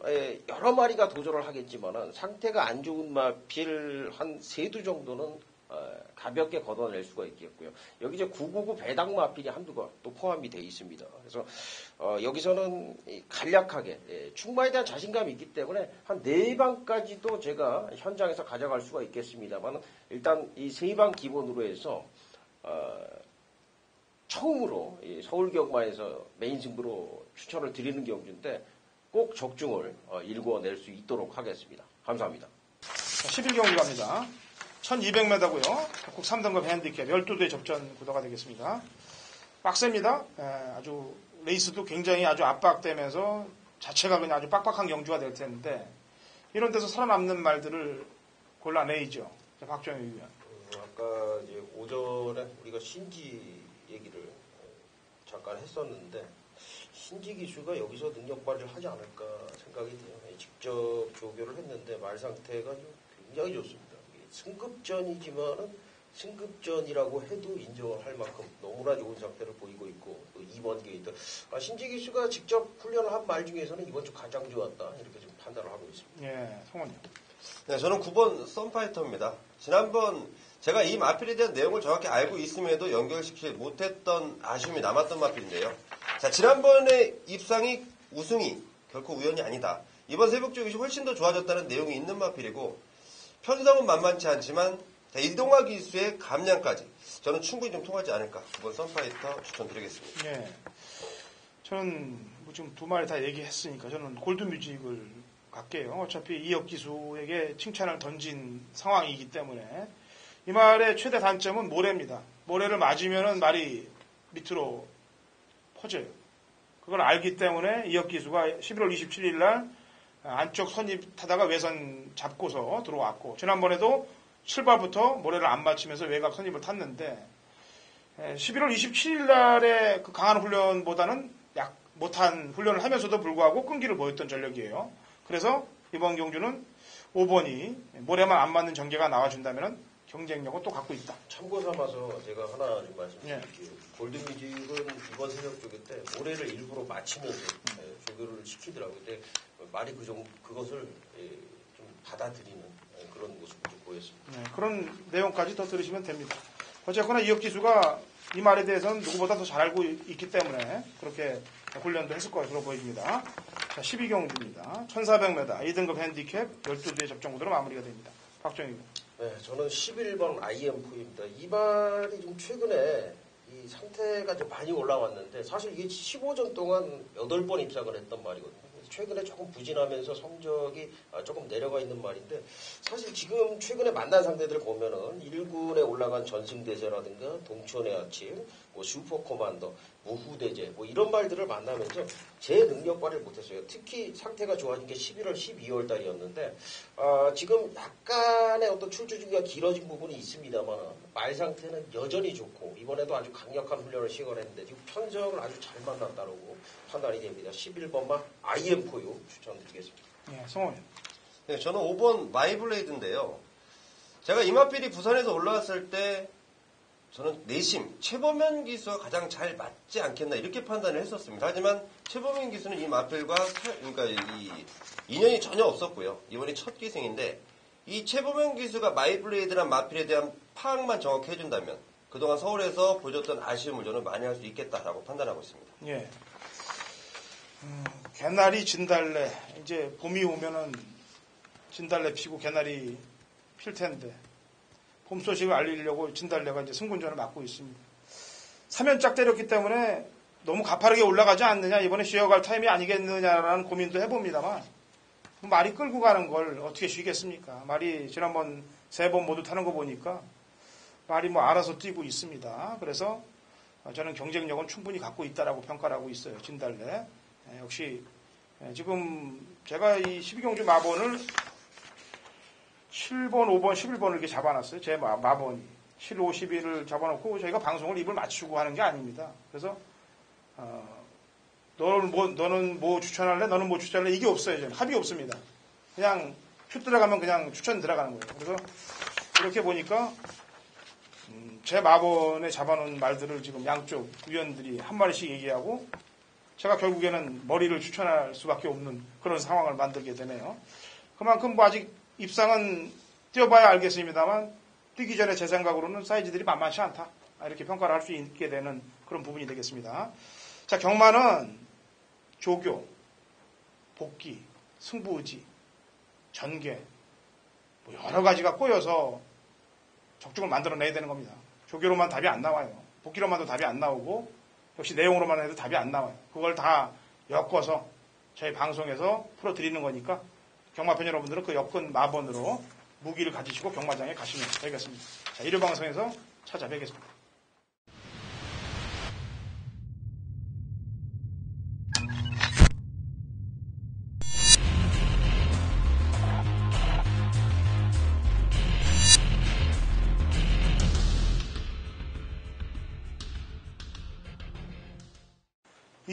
Speaker 3: 여러 마리가 도전을 하겠지만은 상태가 안 좋은 마필 한 3두 정도는 가볍게 걷어낼 수가 있겠고요. 여기 이제 999 배당 마필이 한두가 또 포함이 되어 있습니다. 그래서 여기서는 간략하게 충마에 대한 자신감이 있기 때문에 한 4방까지도 제가 현장에서 가져갈 수가 있겠습니다만 일단 이 3방 기본으로 해서 처음으로 서울경마에서 메인 승부로 추천을 드리는 경주인데 꼭 적중을 일궈낼 수 있도록 하겠습니다. 감사합니다.
Speaker 1: 11경주 갑니다. 1200m고요. 각국 3등급 핸디캡 12대 접전 구도가 되겠습니다. 빡셉니다. 아주 레이스도 굉장히 아주 압박되면서 자체가 그냥 아주 빡빡한 경주가 될 텐데 이런 데서 살아남는 말들을 골라내죠. 박정희 의원.
Speaker 3: 아까 이제 오전에 우리가 신지 얘기를 잠깐 했었는데 신지 기수가 여기서 능력 발휘를 하지 않을까 생각이 돼요. 직접 조교를 했는데 말 상태가 좀 굉장히 좋습니다. 승급전이지만은 승급전이라고 해도 인정을 할 만큼 너무나 좋은 상태를 보이고 있고 또 2번 게이트 신지 기수가 직접 훈련을 한 말 중에서는 이번 주 가장 좋았다 이렇게 좀 판단을 하고 있습니다.
Speaker 1: 예, 성원님.
Speaker 2: 네, 저는 9번 썬파이터입니다. 지난번 제가 이 마필에 대한 내용을 정확히 알고 있음에도 연결시키지 못했던 아쉬움이 남았던 마필인데요. 자, 지난번에 입상이 우승이 결코 우연이 아니다. 이번 새벽쪽이 훨씬 더 좋아졌다는 내용이 있는 마필이고 편성은 만만치 않지만 이동화 기수의 감량까지 저는 충분히 좀 통하지 않을까. 9번 썬파이터 추천드리겠습니다.
Speaker 1: 예. 저는 뭐 지금 두 마리 다 얘기했으니까 저는 골드뮤직을 갈게요. 어차피 이혁 기수에게 칭찬을 던진 상황이기 때문에 이 말의 최대 단점은 모래입니다. 모래를 맞으면은 말이 밑으로 퍼져요. 그걸 알기 때문에 이혁 기수가 11월 27일 날 안쪽 선입 타다가 외선 잡고서 들어왔고 지난번에도 출발부터 모래를 안 맞추면서 외곽 선입을 탔는데 11월 27일 날의 그 강한 훈련보다는 못한 훈련을 하면서도 불구하고 끈기를 보였던 전력이에요. 그래서 이번 경주는 5번이 모래만 안 맞는 전개가 나와준다면 경쟁력은 또 갖고 있다.
Speaker 3: 참고 삼아서 제가 하나 좀 말씀드릴게요. 골드뮤직은 이번 새벽 조교 때 모래를 일부러 맞추면서 조교를 시키더라고요. 근데 말이 그것을 좀 받아들이는 그런 모습을 좀 보였습니다.
Speaker 1: 네, 그런 내용까지 더 들으시면 됩니다. 어쨌거나 이혁 기수가 이 말에 대해서는 누구보다 더 잘 알고 있기 때문에 그렇게 훈련도 했을 것으로 보입니다. 자, 12경주입니다. 1400m 2등급 핸디캡 12대의 접전구도로 마무리가 됩니다. 박정희 의원.
Speaker 3: 네, 저는 11번 IM4입니다. 이 발이 좀 최근에 이 상태가 좀 많이 올라왔는데 사실 이게 15전 동안 8번 입상을 했던 말이거든요. 최근에 조금 부진하면서 성적이 조금 내려가 있는 말인데 사실 지금 최근에 만난 상대들 보면은 1군에 올라간 전승대제라든가 동천의 아침, 뭐 슈퍼코만더, 무후대제 뭐 이런 말들을 만나면서 제 능력 발휘를 못했어요. 특히 상태가 좋아진 게 11월, 12월 달이었는데 지금 약간의 어떤 출주 주기가 길어진 부분이 있습니다만 말 상태는 여전히 좋고 이번에도 아주 강력한 훈련을 시행했는데 지금 편성을 아주 잘 만났다고 판단이 됩니다. 11번만 IM4U 추천드리겠습니다.
Speaker 1: 네, 성원.
Speaker 2: 네, 저는 5번 마이블레이드인데요. 제가 이마필이 부산에서 올라왔을 때 저는 내심 최범현 기수가 가장 잘 맞지 않겠나 이렇게 판단을 했었습니다. 하지만 최범현 기수는 이 마필과 그러니까 이 인연이 전혀 없었고요. 이번이 첫 기승인데 이 최범현 기수가 마이블레이드란 마필에 대한 파악만 정확히 해준다면 그동안 서울에서 보여줬던 아쉬움을 저는 많이 할 수 있겠다라고 판단하고 있습니다.
Speaker 1: 예. 개나리 진달래 이제 봄이 오면은 진달래 피고 개나리 필 텐데 봄 소식을 알리려고 진달래가 이제 승군전을 맡고 있습니다. 3연짝 때렸기 때문에 너무 가파르게 올라가지 않느냐 이번에 쉬어갈 타임이 아니겠느냐라는 고민도 해봅니다만 말이 끌고 가는 걸 어떻게 쉬겠습니까? 말이 지난번 3번 모두 타는 거 보니까 말이 뭐 알아서 뛰고 있습니다. 그래서 저는 경쟁력은 충분히 갖고 있다라고 평가를 하고 있어요. 진달래. 역시 지금 제가 이 12경주 마번을 7번, 5번, 11번을 이렇게 잡아놨어요. 제 마번이. 7, 5, 11을 잡아놓고 저희가 방송을 입을 맞추고 하는 게 아닙니다. 그래서 너는 뭐 추천할래? 너는 뭐 추천할래? 이게 없어요. 저는. 합의 없습니다. 그냥 슛 들어가면 그냥 추천 들어가는 거예요. 그래서 이렇게 보니까 제 마번에 잡아놓은 말들을 지금 양쪽 위원들이 한 마리씩 얘기하고 제가 결국에는 머리를 추천할 수밖에 없는 그런 상황을 만들게 되네요. 그만큼 뭐 아직 입상은 뛰어봐야 알겠습니다만 뛰기 전에 제 생각으로는 사이즈들이 만만치 않다. 이렇게 평가를 할 수 있게 되는 그런 부분이 되겠습니다. 자, 경마는 조교, 복기, 승부의지, 전개 뭐 여러 가지가 꼬여서 적중을 만들어내야 되는 겁니다. 조교로만 답이 안 나와요. 복기로만도 답이 안 나오고 역시 내용으로만 해도 답이 안 나와요. 그걸 다 엮어서 저희 방송에서 풀어드리는 거니까 경마팬 여러분들은 그 엮은 마번으로 무기를 가지시고 경마장에 가시면 되겠습니다. 자, 일요 방송에서 찾아뵙겠습니다.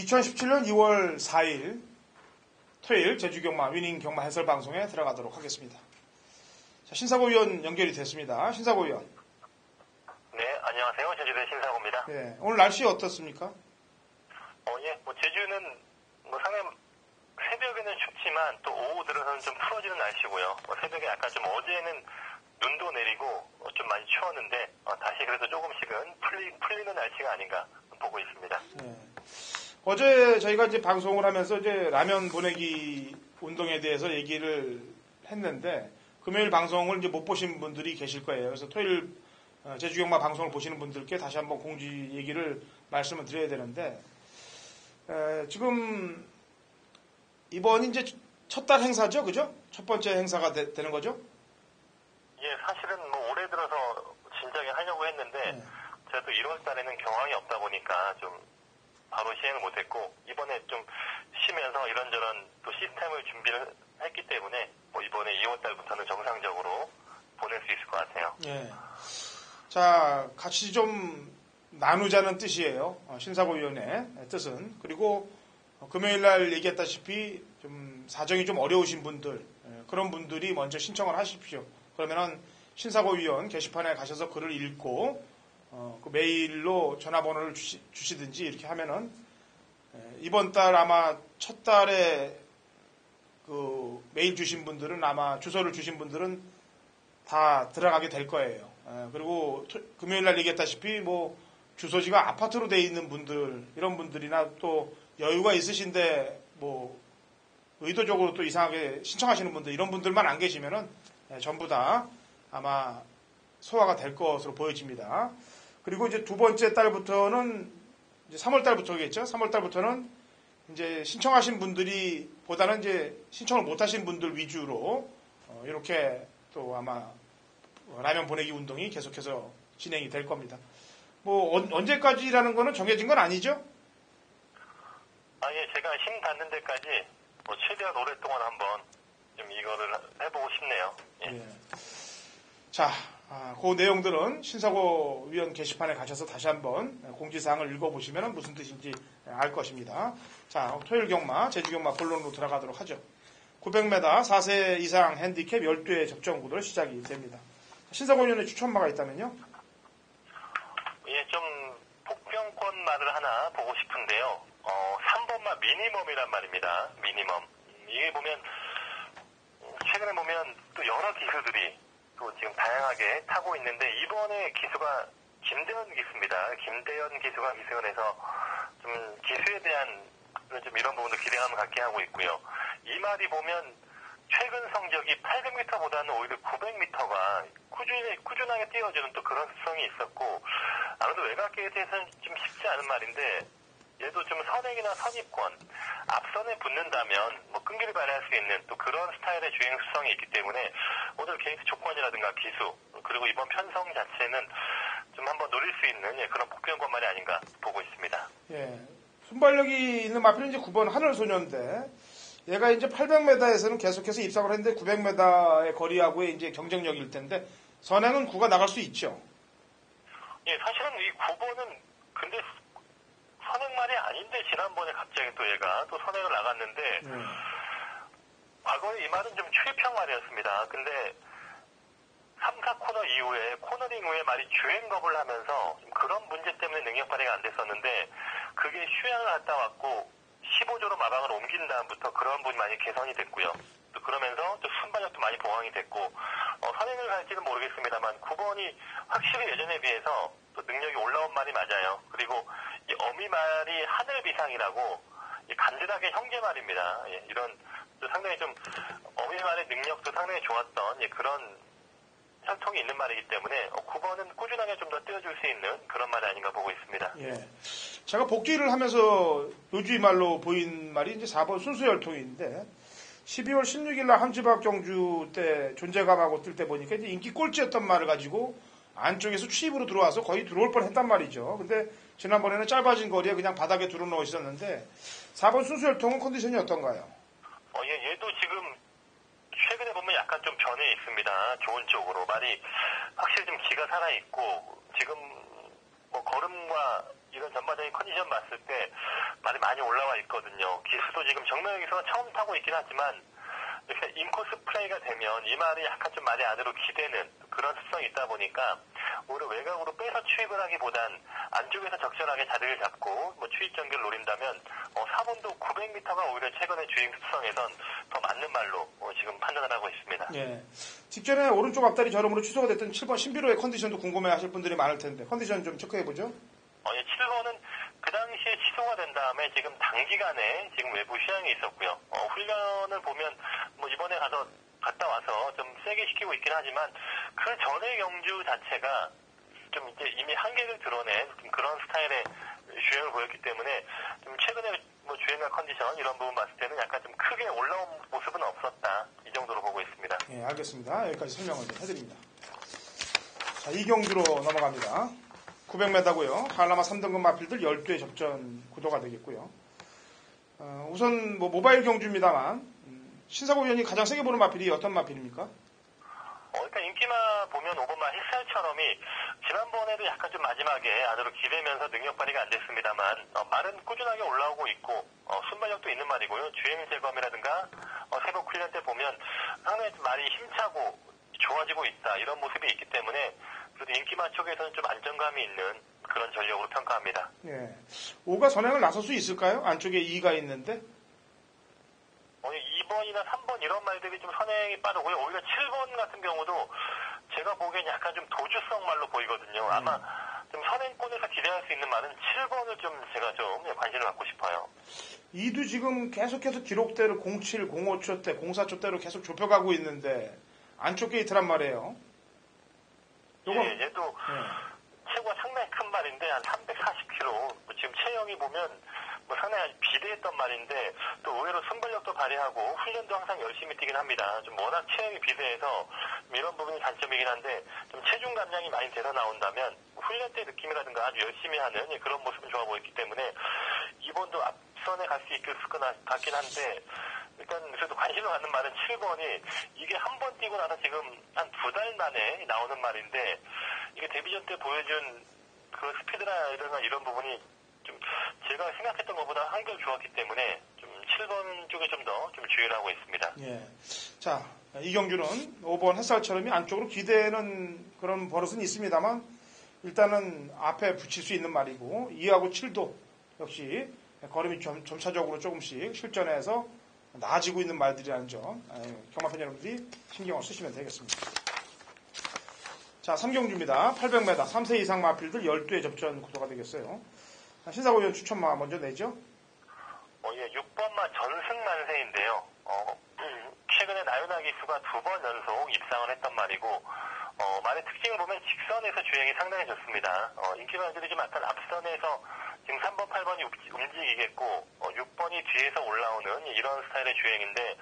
Speaker 1: 2017년 2월 4일 토요일 제주경마 위닝 경마 해설 방송에 들어가도록 하겠습니다. 자, 신사고 위원 연결이 됐습니다. 신사고 위원.
Speaker 4: 네, 안녕하세요. 제주대 신사고입니다.
Speaker 1: 네, 오늘 날씨 어떻습니까?
Speaker 4: 예, 제주는 상당히 새벽에는 춥지만 또 오후 들어서는 좀 풀어지는 날씨고요. 새벽에 약간 좀 어제는 눈도 내리고 좀 많이 추웠는데 다시 그래도 조금씩은 풀리는 날씨가 아닌가 보고 있습니다.
Speaker 1: 네. 어제 저희가 이제 방송을 하면서 이제 라면 보내기 운동에 대해서 얘기를 했는데 금요일 방송을 이제 못 보신 분들이 계실 거예요. 그래서 토요일 제주경마 방송을 보시는 분들께 다시 한번 공지 얘기를 말씀을 드려야 되는데 지금 이번이 이제 첫 달 행사죠, 그죠? 첫 번째 행사가 되는 거죠?
Speaker 4: 예, 사실은 올해 들어서 진작에 하려고 했는데 제가 또 1월 달에는 경황이 없다 보니까 좀 바로 시행을 못했고 이번에 좀 쉬면서 이런저런 또 시스템을 준비를 했기 때문에 이번에 2월 달부터는 정상적으로 보낼 수 있을 것 같아요.
Speaker 1: 예. 자, 같이 좀 나누자는 뜻이에요. 신사고위원회 뜻은. 그리고 금요일 날 얘기했다시피 좀 사정이 좀 어려우신 분들, 그런 분들이 먼저 신청을 하십시오. 그러면은 신사고위원 게시판에 가셔서 글을 읽고 그 메일로 전화번호를 주시든지 이렇게 하면은 이번 달 아마 첫 달에 그 메일 주신 분들은 아마 주소를 주신 분들은 다 들어가게 될 거예요. 그리고 금요일 날 얘기했다시피 주소지가 아파트로 돼 있는 분들 이런 분들이나 또 여유가 있으신데 의도적으로 또 이상하게 신청하시는 분들 이런 분들만 안 계시면은 전부 다 아마 소화가 될 것으로 보여집니다. 그리고 이제 두 번째 달부터는 이제 3월 달부터겠죠. 3월 달부터는 이제 신청하신 분들이 보다는 이제 신청을 못 하신 분들 위주로 이렇게 또 아마 라면 보내기 운동이 계속해서 진행이 될 겁니다. 언제까지라는 거는 정해진 건 아니죠?
Speaker 4: 예, 제가 힘 닿는 데까지 최대한 오랫동안 한번 좀 이거를 해보고 싶네요. 예.
Speaker 1: 예. 자, 그 내용들은 신사고 위원 게시판에 가셔서 다시 한번 공지사항을 읽어보시면 무슨 뜻인지 알 것입니다. 자, 토요일 경마, 제주경마 본론으로 들어가도록 하죠. 900m 4세 이상 핸디캡 12회 접전 구도로 시작이 됩니다. 신사고 위원의 추천마가 있다면요?
Speaker 4: 예, 좀 복병권 말을 하나 보고 싶은데요. 3번마 미니멈이란 말입니다. 미니멈. 이게 보면 최근에 보면 또 여러 기수들이 또 지금 다양하게 타고 있는데 이번에 기수가 김대현 기수입니다. 김대현 기수가 기승을 해서 좀 기수에 대한 좀 이런 부분도 기대감을 갖게 하고 있고요. 이 말이 보면 최근 성적이 800m보다는 오히려 900m가 꾸준하게 뛰어주는 또 그런 습성이 있었고 아무래도 외곽계에 대해서는 좀 쉽지 않은 말인데 얘도 좀 선행이나 선입권 앞선에 붙는다면 끈기를 발휘할 수 있는 또 그런 스타일의 주행 습성이 있기 때문에 오늘 게이트 조건이라든가 기수 그리고 이번 편성 자체는 좀 한번 노릴 수 있는 그런 복병권만이 아닌가 보고 있습니다.
Speaker 1: 예, 순발력이 있는 마필은 이제 9번 하늘소녀인데 얘가 이제 800m에서는 계속해서 입상을 했는데 900m의 거리하고의 이제 경쟁력일 텐데 선행은 9가 나갈 수 있죠.
Speaker 4: 예, 사실은 이 9번은 근데 선행말이 아닌데 지난번에 갑자기 또 얘가 또 선행을 나갔는데 과거에 이 말은 좀 최평 말이었습니다. 근데 3, 4코너 이후에 코너링 후에 말이 주행겁을 하면서 그런 문제 때문에 능력 발휘가 안 됐었는데 그게 휴양을 갔다 왔고 15조로 마방을 옮긴 다음부터 그런 부분이 많이 개선이 됐고요. 또 그러면서 또 순발력도 많이 보강이 됐고 선행을 갈지는 모르겠습니다만 9번이 확실히 예전에 비해서 또 능력이 올라온 말이 맞아요. 그리고 이 어미말이 하늘비상이라고 간단하게 형제말입니다. 예, 이런 또 상당히 좀 어미말의 능력도 상당히 좋았던 그런 혈통이 있는 말이기 때문에 9번은 꾸준하게 좀 더 띄워줄 수 있는 그런 말이 아닌가 보고 있습니다.
Speaker 1: 예. 제가 복귀를 하면서 요주의 말로 보인 말이 이제 4번 순수혈통인데 12월 16일 날 함지박 경주 때 존재감하고 뜰 때 보니까 이제 인기 꼴찌였던 말을 가지고 안쪽에서 추입으로 들어와서 거의 들어올 뻔 했단 말이죠. 근데 지난번에는 짧아진 거리에 그냥 바닥에 들어 넣어 있었는데 4번 순수혈통은 컨디션이 어떤가요?
Speaker 4: 얘도 지금 최근에 보면 약간 좀 변해 있습니다. 좋은 쪽으로. 말이 확실히 좀 기가 살아있고, 지금 걸음과 이런 전반적인 컨디션 봤을 때 말이 많이 올라와 있거든요. 기수도 지금 정면 기수가 처음 타고 있긴 하지만 이렇게 인코스 플레이가 되면 이 말이 약간 좀 말이 안으로 기대는 그런 습성이 있다 보니까 오히려 외곽으로 빼서 추입을 하기보단 안쪽에서 적절하게 자리를 잡고 뭐 추입 전개를 노린다면 4번도 900m가 오히려 최근의 주행 습성에선 더 맞는 말로 지금 판단을 하고 있습니다.
Speaker 1: 예. 직전에 오른쪽 앞다리 저름으로 취소가 됐던 7번 신비로의 컨디션도 궁금해하실 분들이 많을 텐데 컨디션 좀 체크해보죠.
Speaker 4: 7번은 그 당시에 취소가 된 다음에 지금 단기간에 지금 외부 휴양이 있었고요. 훈련을 보면 뭐 이번에 갔다 와서 좀 세게 시키고 있긴 하지만 그 전의 경주 자체가 좀 이제 이미 한계를 드러낸 그런 스타일의 주행을 보였기 때문에 좀 최근에 뭐 주행과 컨디션 이런 부분 봤을 때는 약간 좀 크게 올라온 모습은 없었다. 이 정도로 보고 있습니다.
Speaker 1: 예, 알겠습니다. 여기까지 설명을 좀 해드립니다. 자, 이 경주로 넘어갑니다. 900m고요. 한라마 3등급 마필들 12회 접전 구도가 되겠고요. 우선 뭐 모바일 경주입니다만 신사고 위원이 가장 세게 보는 마필이 어떤 마필입니까?
Speaker 4: 일단 인기마 보면 5번마 햇살처럼이 지난번에도 약간 좀 마지막에 안으로 기대면서 능력 발휘가 안 됐습니다만 말은 꾸준하게 올라오고 있고 순발력도 있는 말이고요. 주행 제거함이라든가 새벽 훈련 때 보면 상당히 말이 힘차고 좋아지고 있다 이런 모습이 있기 때문에 그래도 인기마 쪽에서는 좀 안정감이 있는 그런 전력으로 평가합니다.
Speaker 1: 예. 5가 선행을 나설 수 있을까요? 안쪽에 2가 있는데
Speaker 4: 2번이나 3번 이런 말들이 좀 선행이 빠르고요. 오히려 7번 같은 경우도 제가 보기엔 약간 좀 도주성 말로 보이거든요. 아마 좀 선행권에서 기대할 수 있는 말은 7번을 좀 제가 좀 관심을 갖고 싶어요.
Speaker 1: 2도 지금 계속해서 기록대로 07, 05초 대, 04초대로 계속 좁혀가고 있는데 안쪽 게이트란 말이에요.
Speaker 4: 예, 얘도 체구가 상당히 큰 말인데 한 340kg. 지금 체형이 보면 상당히 비대했던 말인데 또 의외로 순발력도 발휘하고 훈련도 항상 열심히 뛰긴 합니다. 좀 워낙 체형이 비대해서 이런 부분이 단점이긴 한데 좀 체중 감량이 많이 돼서 나온다면 훈련 때 느낌이라든가 아주 열심히 하는 그런 모습은 좋아 보였기 때문에 이번도 앞선에 갈 수 있을 것 같긴 한데 일단 그래도 관심을 갖는 말은 7번이 이게 한 번 뛰고 나서 지금 한 2달 만에 나오는 말인데 이게 데뷔전 때 보여준 그 스피드나 이런 부분이 좀 제가 생각했던 것보다 한결 좋았기 때문에 좀 7번 쪽에 좀 더 좀 주의를 하고 있습니다.
Speaker 1: 예. 자, 이 경주는 5번 햇살처럼이 안쪽으로 기대는 그런 버릇은 있습니다만 일단은 앞에 붙일 수 있는 말이고 2하고 7도 역시 걸음이 점차적으로 조금씩 실전에서 나아지고 있는 말들이라는 점 경마팬 여러분들이 신경을 쓰시면 되겠습니다. 자, 3경주입니다. 800m 3세 이상 마필들 12회 접전 구도가 되겠어요. 신사고 위원 추천마 먼저 내죠.
Speaker 4: 6번마 전승만세인데요. 최근에 나윤아 기수가 2번 연속 입상을 했던 말이고 말의 특징을 보면 직선에서 주행이 상당히 좋습니다. 인기마들이 좀 약간 앞선에서 지금 3번, 8번이 움직이겠고 6번이 뒤에서 올라오는 이런 스타일의 주행인데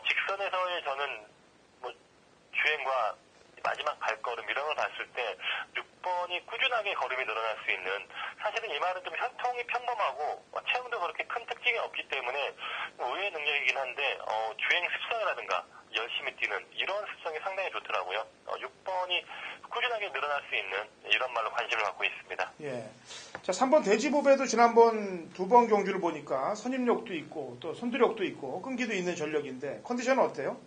Speaker 4: 직선에서의 저는 주행과 마지막 발걸음 이런 걸 봤을 때 6번이 꾸준하게 걸음이 늘어날 수 있는 사실은 이 말은 좀 혈통이 평범하고 체형도 그렇게 큰 특징이 없기 때문에 의외의 능력이긴 한데 주행 습성이라든가 열심히 뛰는 이런 습성이 상당히 좋더라고요. 6번이 꾸준하게 늘어날 수 있는 이런 말로 관심을 갖고 있습니다.
Speaker 1: 예. 자, 3번 대지보배도 지난번 2번 경주를 보니까 선임력도 있고 또 선두력도 있고 끈기도 있는 전력인데 컨디션은 어때요?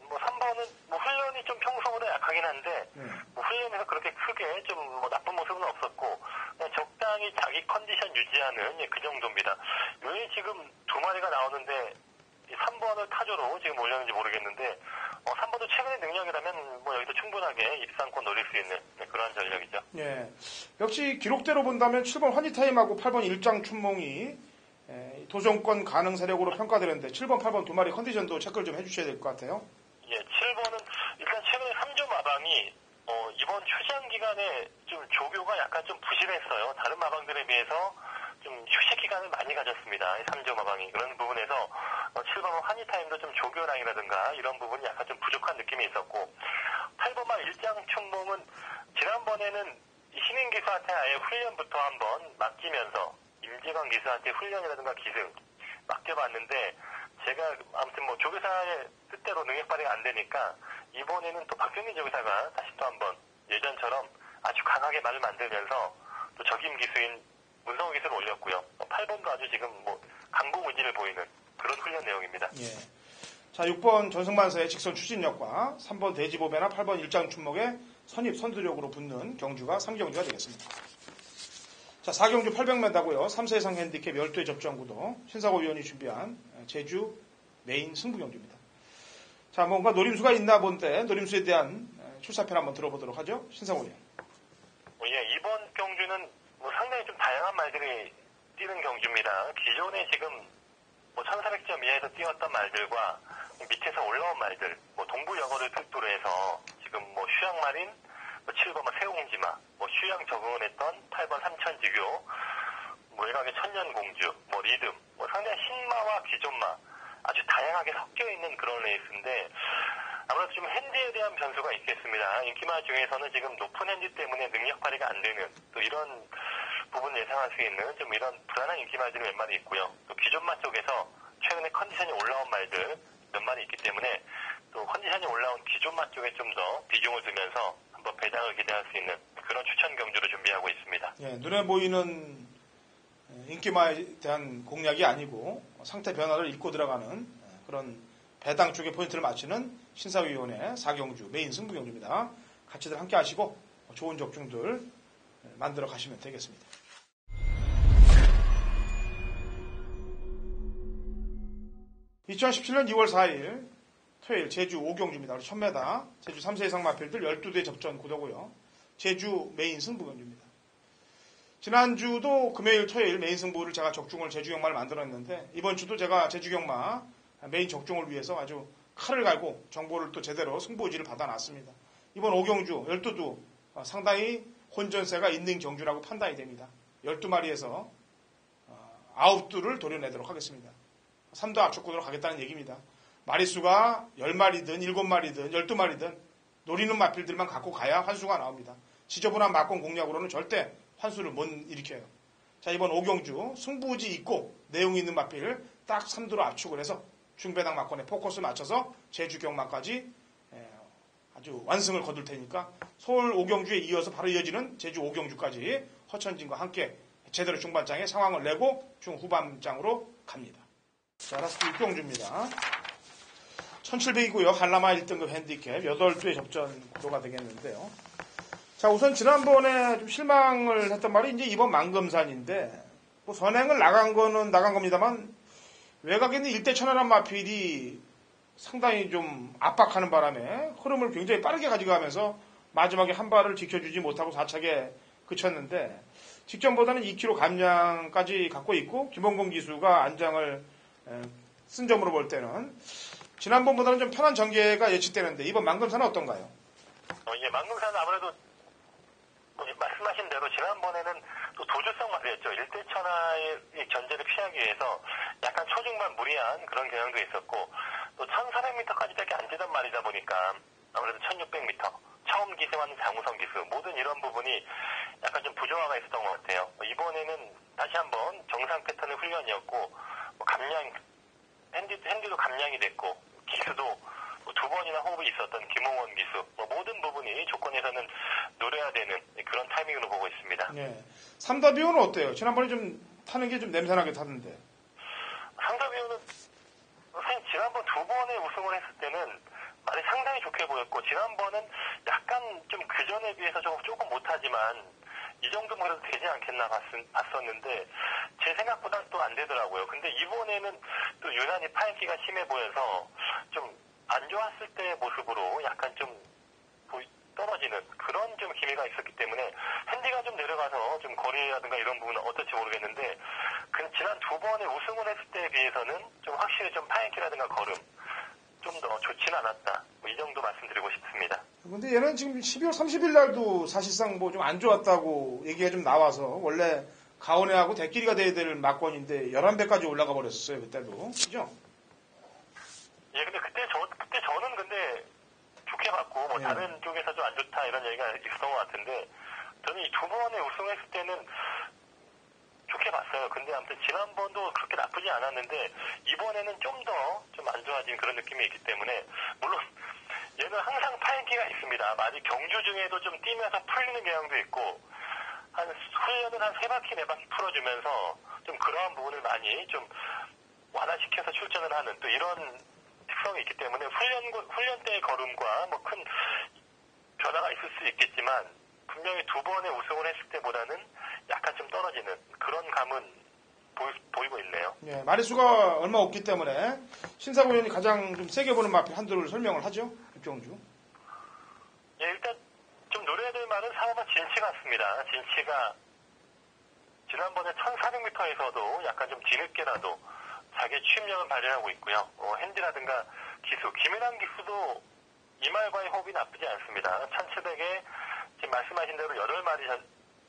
Speaker 4: 3번은 훈련이 좀 평소보다 약하긴 한데 훈련에서 그렇게 크게 좀 나쁜 모습은 없었고 그냥 적당히 자기 컨디션 유지하는 그 정도입니다. 왜 지금 2마리가 나오는데 3번을 타조로 지금 올렸는지 모르겠는데 3번도 최근의 능력이라면 여기서 충분하게 입상권 노릴 수 있는 그런 전력이죠.
Speaker 1: 예. 역시 기록대로 본다면 7번 허니타임하고 8번 일장춘몽이 도전권 가능 세력으로 평가되는데 7번, 8번 2마리 컨디션도 체크를 좀 해주셔야 될 것 같아요.
Speaker 4: 예, 7번은 일단 최근에 3조 마방이 이번 휴장 기간에 좀 조교가 약간 좀 부실했어요. 다른 마방들에 비해서 좀 휴식 기간을 많이 가졌습니다. 3조 마방이. 그런 부분에서 7번은 환희타임도 좀 조교량이라든가 이런 부분이 약간 좀 부족한 느낌이 있었고 8번만 일장춘봉은 지난번에는 신인 기수한테 아예 훈련부터 한번 맡기면서 임재광 기수한테 훈련이라든가 기승 맡겨봤는데 제가 아무튼 조교사의 뜻대로 능력 발휘가 안 되니까 이번에는 또 박경민 조교사가 다시 또 한번 예전처럼 아주 강하게 말을 만들면서 또 적임 기수인 문성호 기수를 올렸고요. 8번도 아주 지금 뭐 강공 의지를 보이는 그런 훈련 내용입니다.
Speaker 1: 예. 자, 6번 전승만사의 직선 추진력과 3번 대지보배나 8번 일장춘목의 선입 선두력으로 붙는 경주가 3경주가 되겠습니다. 자, 4경주 800m고요. 3세 이상 핸디캡 12회 접전 구도 신사고 위원이 준비한 제주 메인 승부 경주입니다. 자, 뭔가 노림수가 있나 본데 노림수에 대한 출사편 한번 들어보도록 하죠. 신사고 위원.
Speaker 4: 예, 이번 경주는 뭐 상당히 좀 다양한 말들이 뛰는 경주입니다. 기존에 지금 뭐 1400점 이하에서 뛰었던 말들과 밑에서 올라온 말들, 뭐 동부 여거를 필두로 해서 지금 뭐 휴양마린, 뭐 7번 세옹지마, 뭐 휴양 적응을 했던 8번 삼천지교, 뭐 외곽의 천년공주, 뭐 리듬, 뭐 상당히 신마와 기존마 아주 다양하게 섞여 있는 그런 레이스인데 아무래도 좀 핸디에 대한 변수가 있겠습니다. 인기마 중에서는 지금 높은 핸디 때문에 능력 발휘가 안 되는 또 이런 부분 예상할 수 있는 좀 이런 불안한 인기마들이 몇 마리 있고요. 또 기존마 쪽에서 최근에 컨디션이 올라온 말들 몇 마리 있기 때문에 또 컨디션이 올라온 기존마 쪽에 좀 더 비중을 두면서 한번 배당을 기대할 수 있는 그런 추천 경주를 준비하고 있습니다.
Speaker 1: 예, 눈에 보이는 인기마에 대한 공략이 아니고 상태 변화를 읽고 들어가는 그런 배당 쪽에 포인트를 맞추는 신사위원회 4경주 메인 승부경주입니다. 같이들 함께 하시고 좋은 적중들 만들어 가시면 되겠습니다. (2017년 2월 4일) 토요일 제주 5경주입니다. 우리 1000m 제주 3세 이상 마필들 12대 접전 구도고요. 제주 메인 승부경주입니다. 지난주도 금요일 토요일 메인 승부를 제가 적중을 제주경마를 만들었는데 이번 주도 제가 제주경마 메인 적중을 위해서 아주 칼을 갈고 정보를 또 제대로 승부지를 받아놨습니다. 이번 5경주 12도 상당히 혼전세가 있는 경주라고 판단이 됩니다. 12마리에서 9두를 도려내도록 하겠습니다. 3도 압축구도로 가겠다는 얘기입니다. 마리수가 10마리든 7마리든 12마리든 노리는 마필들만 갖고 가야 환수가 나옵니다. 지저분한 막공 공략으로는 절대 환수를 못 일으켜요. 자, 이번 5경주 승부지 있고 내용 있는 마필을 딱 3두로 압축을 해서 중배당 막권에 포커스 맞춰서 제주 경마까지 아주 완승을 거둘 테니까 서울 5경주에 이어서 바로 이어지는 제주 5경주까지 허천진과 함께 제대로 중반장에 상황을 내고 중후반장으로 갑니다. 자, 라스트 6경주입니다. 1700이고요. 한라마 1등급 핸디캡 8두의 접전 구도가 되겠는데요. 자, 우선 지난번에 좀 실망을 했던 말이 이제 이번 만금산인데 뭐 선행을 나간 거는 나간 겁니다만 외곽에 있는 일대천하란 마필이 상당히 좀 압박하는 바람에 흐름을 굉장히 빠르게 가져가면서 마지막에 한 발을 지켜주지 못하고 4착에 그쳤는데 직전보다는 2kg 감량까지 갖고 있고 김원공 기수가 안장을 쓴 점으로 볼 때는 지난번보다는 좀 편한 전개가 예측되는데 이번 만금산은 어떤가요?
Speaker 4: 예, 만금산은 아무래도 말씀하신 대로 지난번에는 또 도주성 마필이었죠. 일대천하의 견제를 피하기 위해서 약간 초중반 무리한 그런 경향도 있었고 또 1400m까지밖에 안 되던 말이다 보니까 아무래도 1600m 처음 기승하는 장우성 기수 모든 이런 부분이 약간 좀 부조화가 있었던 것 같아요. 이번에는 다시 한번 정상 패턴의 훈련이었고 감량 핸디도 감량이 됐고 기수도 두 번이나 호흡이 있었던 김홍원 기수 모든 부분이 조건에서는 노려야 되는 그런 타이밍으로 보고 있습니다.
Speaker 1: 네. 삼다비오는 어때요? 지난번에 좀 타는 게 좀 냄새나게 타던데.
Speaker 4: 삼다비오는 사실 지난번 2번에 우승을 했을 때는 말이 상당히 좋게 보였고 지난번은 약간 좀 그전에 비해서 조금 못하지만 이 정도면 그래도 되지 않겠나 봤었는데 제 생각보다 또 안 되더라고요. 근데 이번에는 또 유난히 파인기가 심해 보여서 좀 안 좋았을 때의 모습으로 약간 좀 떨어지는 그런 좀 기미가 있었기 때문에 핸디가 좀 내려가서 좀 거리라든가 이런 부분은 어떨지 모르겠는데 지난 2번에 우승을 했을 때에 비해서는 좀 확실히 좀 파인기라든가 걸음 좀 더 좋지는 않았다. 이 정도 말씀드리고 싶습니다.
Speaker 1: 근데 얘는 지금 12월 30일 날도 사실상 뭐 좀 안 좋았다고 얘기가 좀 나와서 원래 가온회하고 대끼리가 돼야 될 막권인데 11배까지 올라가 버렸었어요. 그때도. 그죠?
Speaker 4: 예, 근데 그때 저는 근데 좋게 봤고 뭐 다른 쪽에서 좀 안 좋다 이런 얘기가 있었던 것 같은데 저는 이 2번에 우승했을 때는 좋게 봤어요. 근데 아무튼 지난번도 그렇게 나쁘지 않았는데 이번에는 좀 더 좀 안 좋아진 그런 느낌이 있기 때문에 물론 얘는 항상 파인기가 있습니다. 많이 경주 중에도 좀 뛰면서 풀리는 경향도 있고 훈련을 한 3바퀴, 4바퀴 풀어주면서 좀 그러한 부분을 많이 좀 완화시켜서 출전을 하는 또 이런 특성이 있기 때문에 훈련 때의 걸음과 뭐 큰 변화가 있을 수 있겠지만 분명히 2번의 우승을 했을 때보다는 약간 좀 떨어지는 그런 감은 보이고 있네요.
Speaker 1: 예, 마리수가 얼마 없기 때문에 신사고 의원이 가장 좀 세게 보는 마필 한두를 설명을 하죠. 입종주.
Speaker 4: 예, 일단 좀 노려야 될 말은 상호가 진치 같습니다. 진치가 지난번에 1400m에서도 약간 좀 뒤늦게라도 자기의 취임력을 발휘하고 있고요. 핸디라든가 기수, 김연한 기수도 이말과의 호흡이 나쁘지 않습니다. 1700에 지금 말씀하신 대로 8마리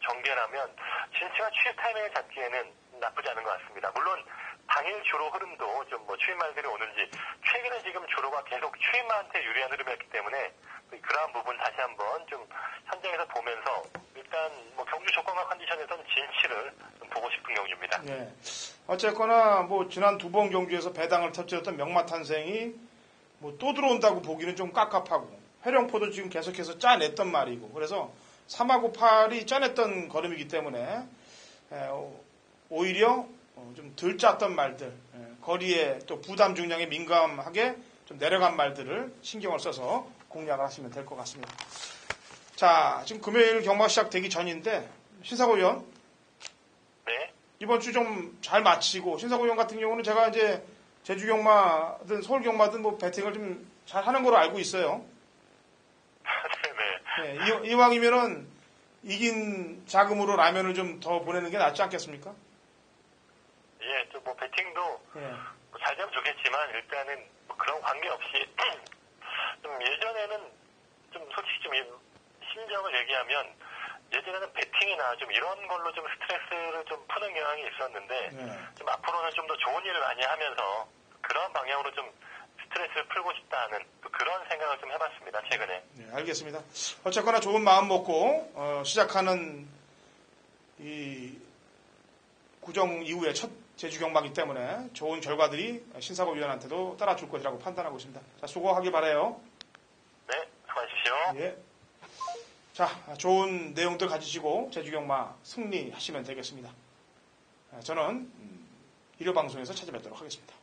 Speaker 4: 전개라면 진치가 취입 타이밍을 잡기에는 나쁘지 않은 것 같습니다. 물론 당일 주로 흐름도 좀 뭐 취입말들이 오는지 최근에 지금 주로가 계속 취입마한테 유리한 흐름이었기 때문에 그러한 부분 다시 한번 좀 현장에서 보면서 일단 뭐 경주 조건과 컨디션에서는 진치를 좀 보고 싶은 경주입니다.
Speaker 1: 예. 어쨌거나 뭐 지난 2번 경주에서 배당을 터뜨렸던 명마탄생이 뭐 또 들어온다고 보기는 좀 깝깝하고 회령포도 지금 계속해서 짜냈던 말이고 그래서 3하고 8이 짜냈던 걸음이기 때문에 오히려 좀 덜 짰던 말들 거리에 또 부담 중량에 민감하게 좀 내려간 말들을 신경을 써서 공략을 하시면 될 것 같습니다. 자, 지금 금요일 경마 시작되기 전인데 신사고 의원
Speaker 4: 네.
Speaker 1: 이번 주 좀 잘 마치고 신사고 의원 같은 경우는 제가 이제 제주 경마든 서울 경마든 뭐 배팅을 좀 잘 하는 걸로 알고 있어요.
Speaker 4: 네네.
Speaker 1: 네, 이왕이면은 이긴 자금으로 라면을 좀 더 보내는 게 낫지 않겠습니까?
Speaker 4: 예, 좀 뭐 배팅도
Speaker 1: 예.
Speaker 4: 뭐 잘 되면 좋겠지만 일단은 뭐 그런 관계없이 좀 예전에는 좀 솔직히 좀 심정을 얘기하면 예전에는 배팅이나 좀 이런 걸로 좀 스트레스를 좀 푸는 경향이 있었는데 좀 앞으로는 좀 더 좋은 일을 많이 하면서 그런 방향으로 좀 스트레스를 풀고 싶다 하는 또 그런 생각을 좀 해봤습니다, 최근에.
Speaker 1: 네, 알겠습니다. 어쨌거나 좋은 마음 먹고 시작하는 이 구정 이후에 첫 제주 경마이기 때문에 좋은 결과들이 신사고 위원한테도 따라줄 것이라고 판단하고 있습니다. 자, 수고하기 바라요.
Speaker 4: 네, 수고하십시오.
Speaker 1: 예. 자, 좋은 내용들 가지시고 제주 경마 승리하시면 되겠습니다. 저는 일요 방송에서 찾아뵙도록 하겠습니다.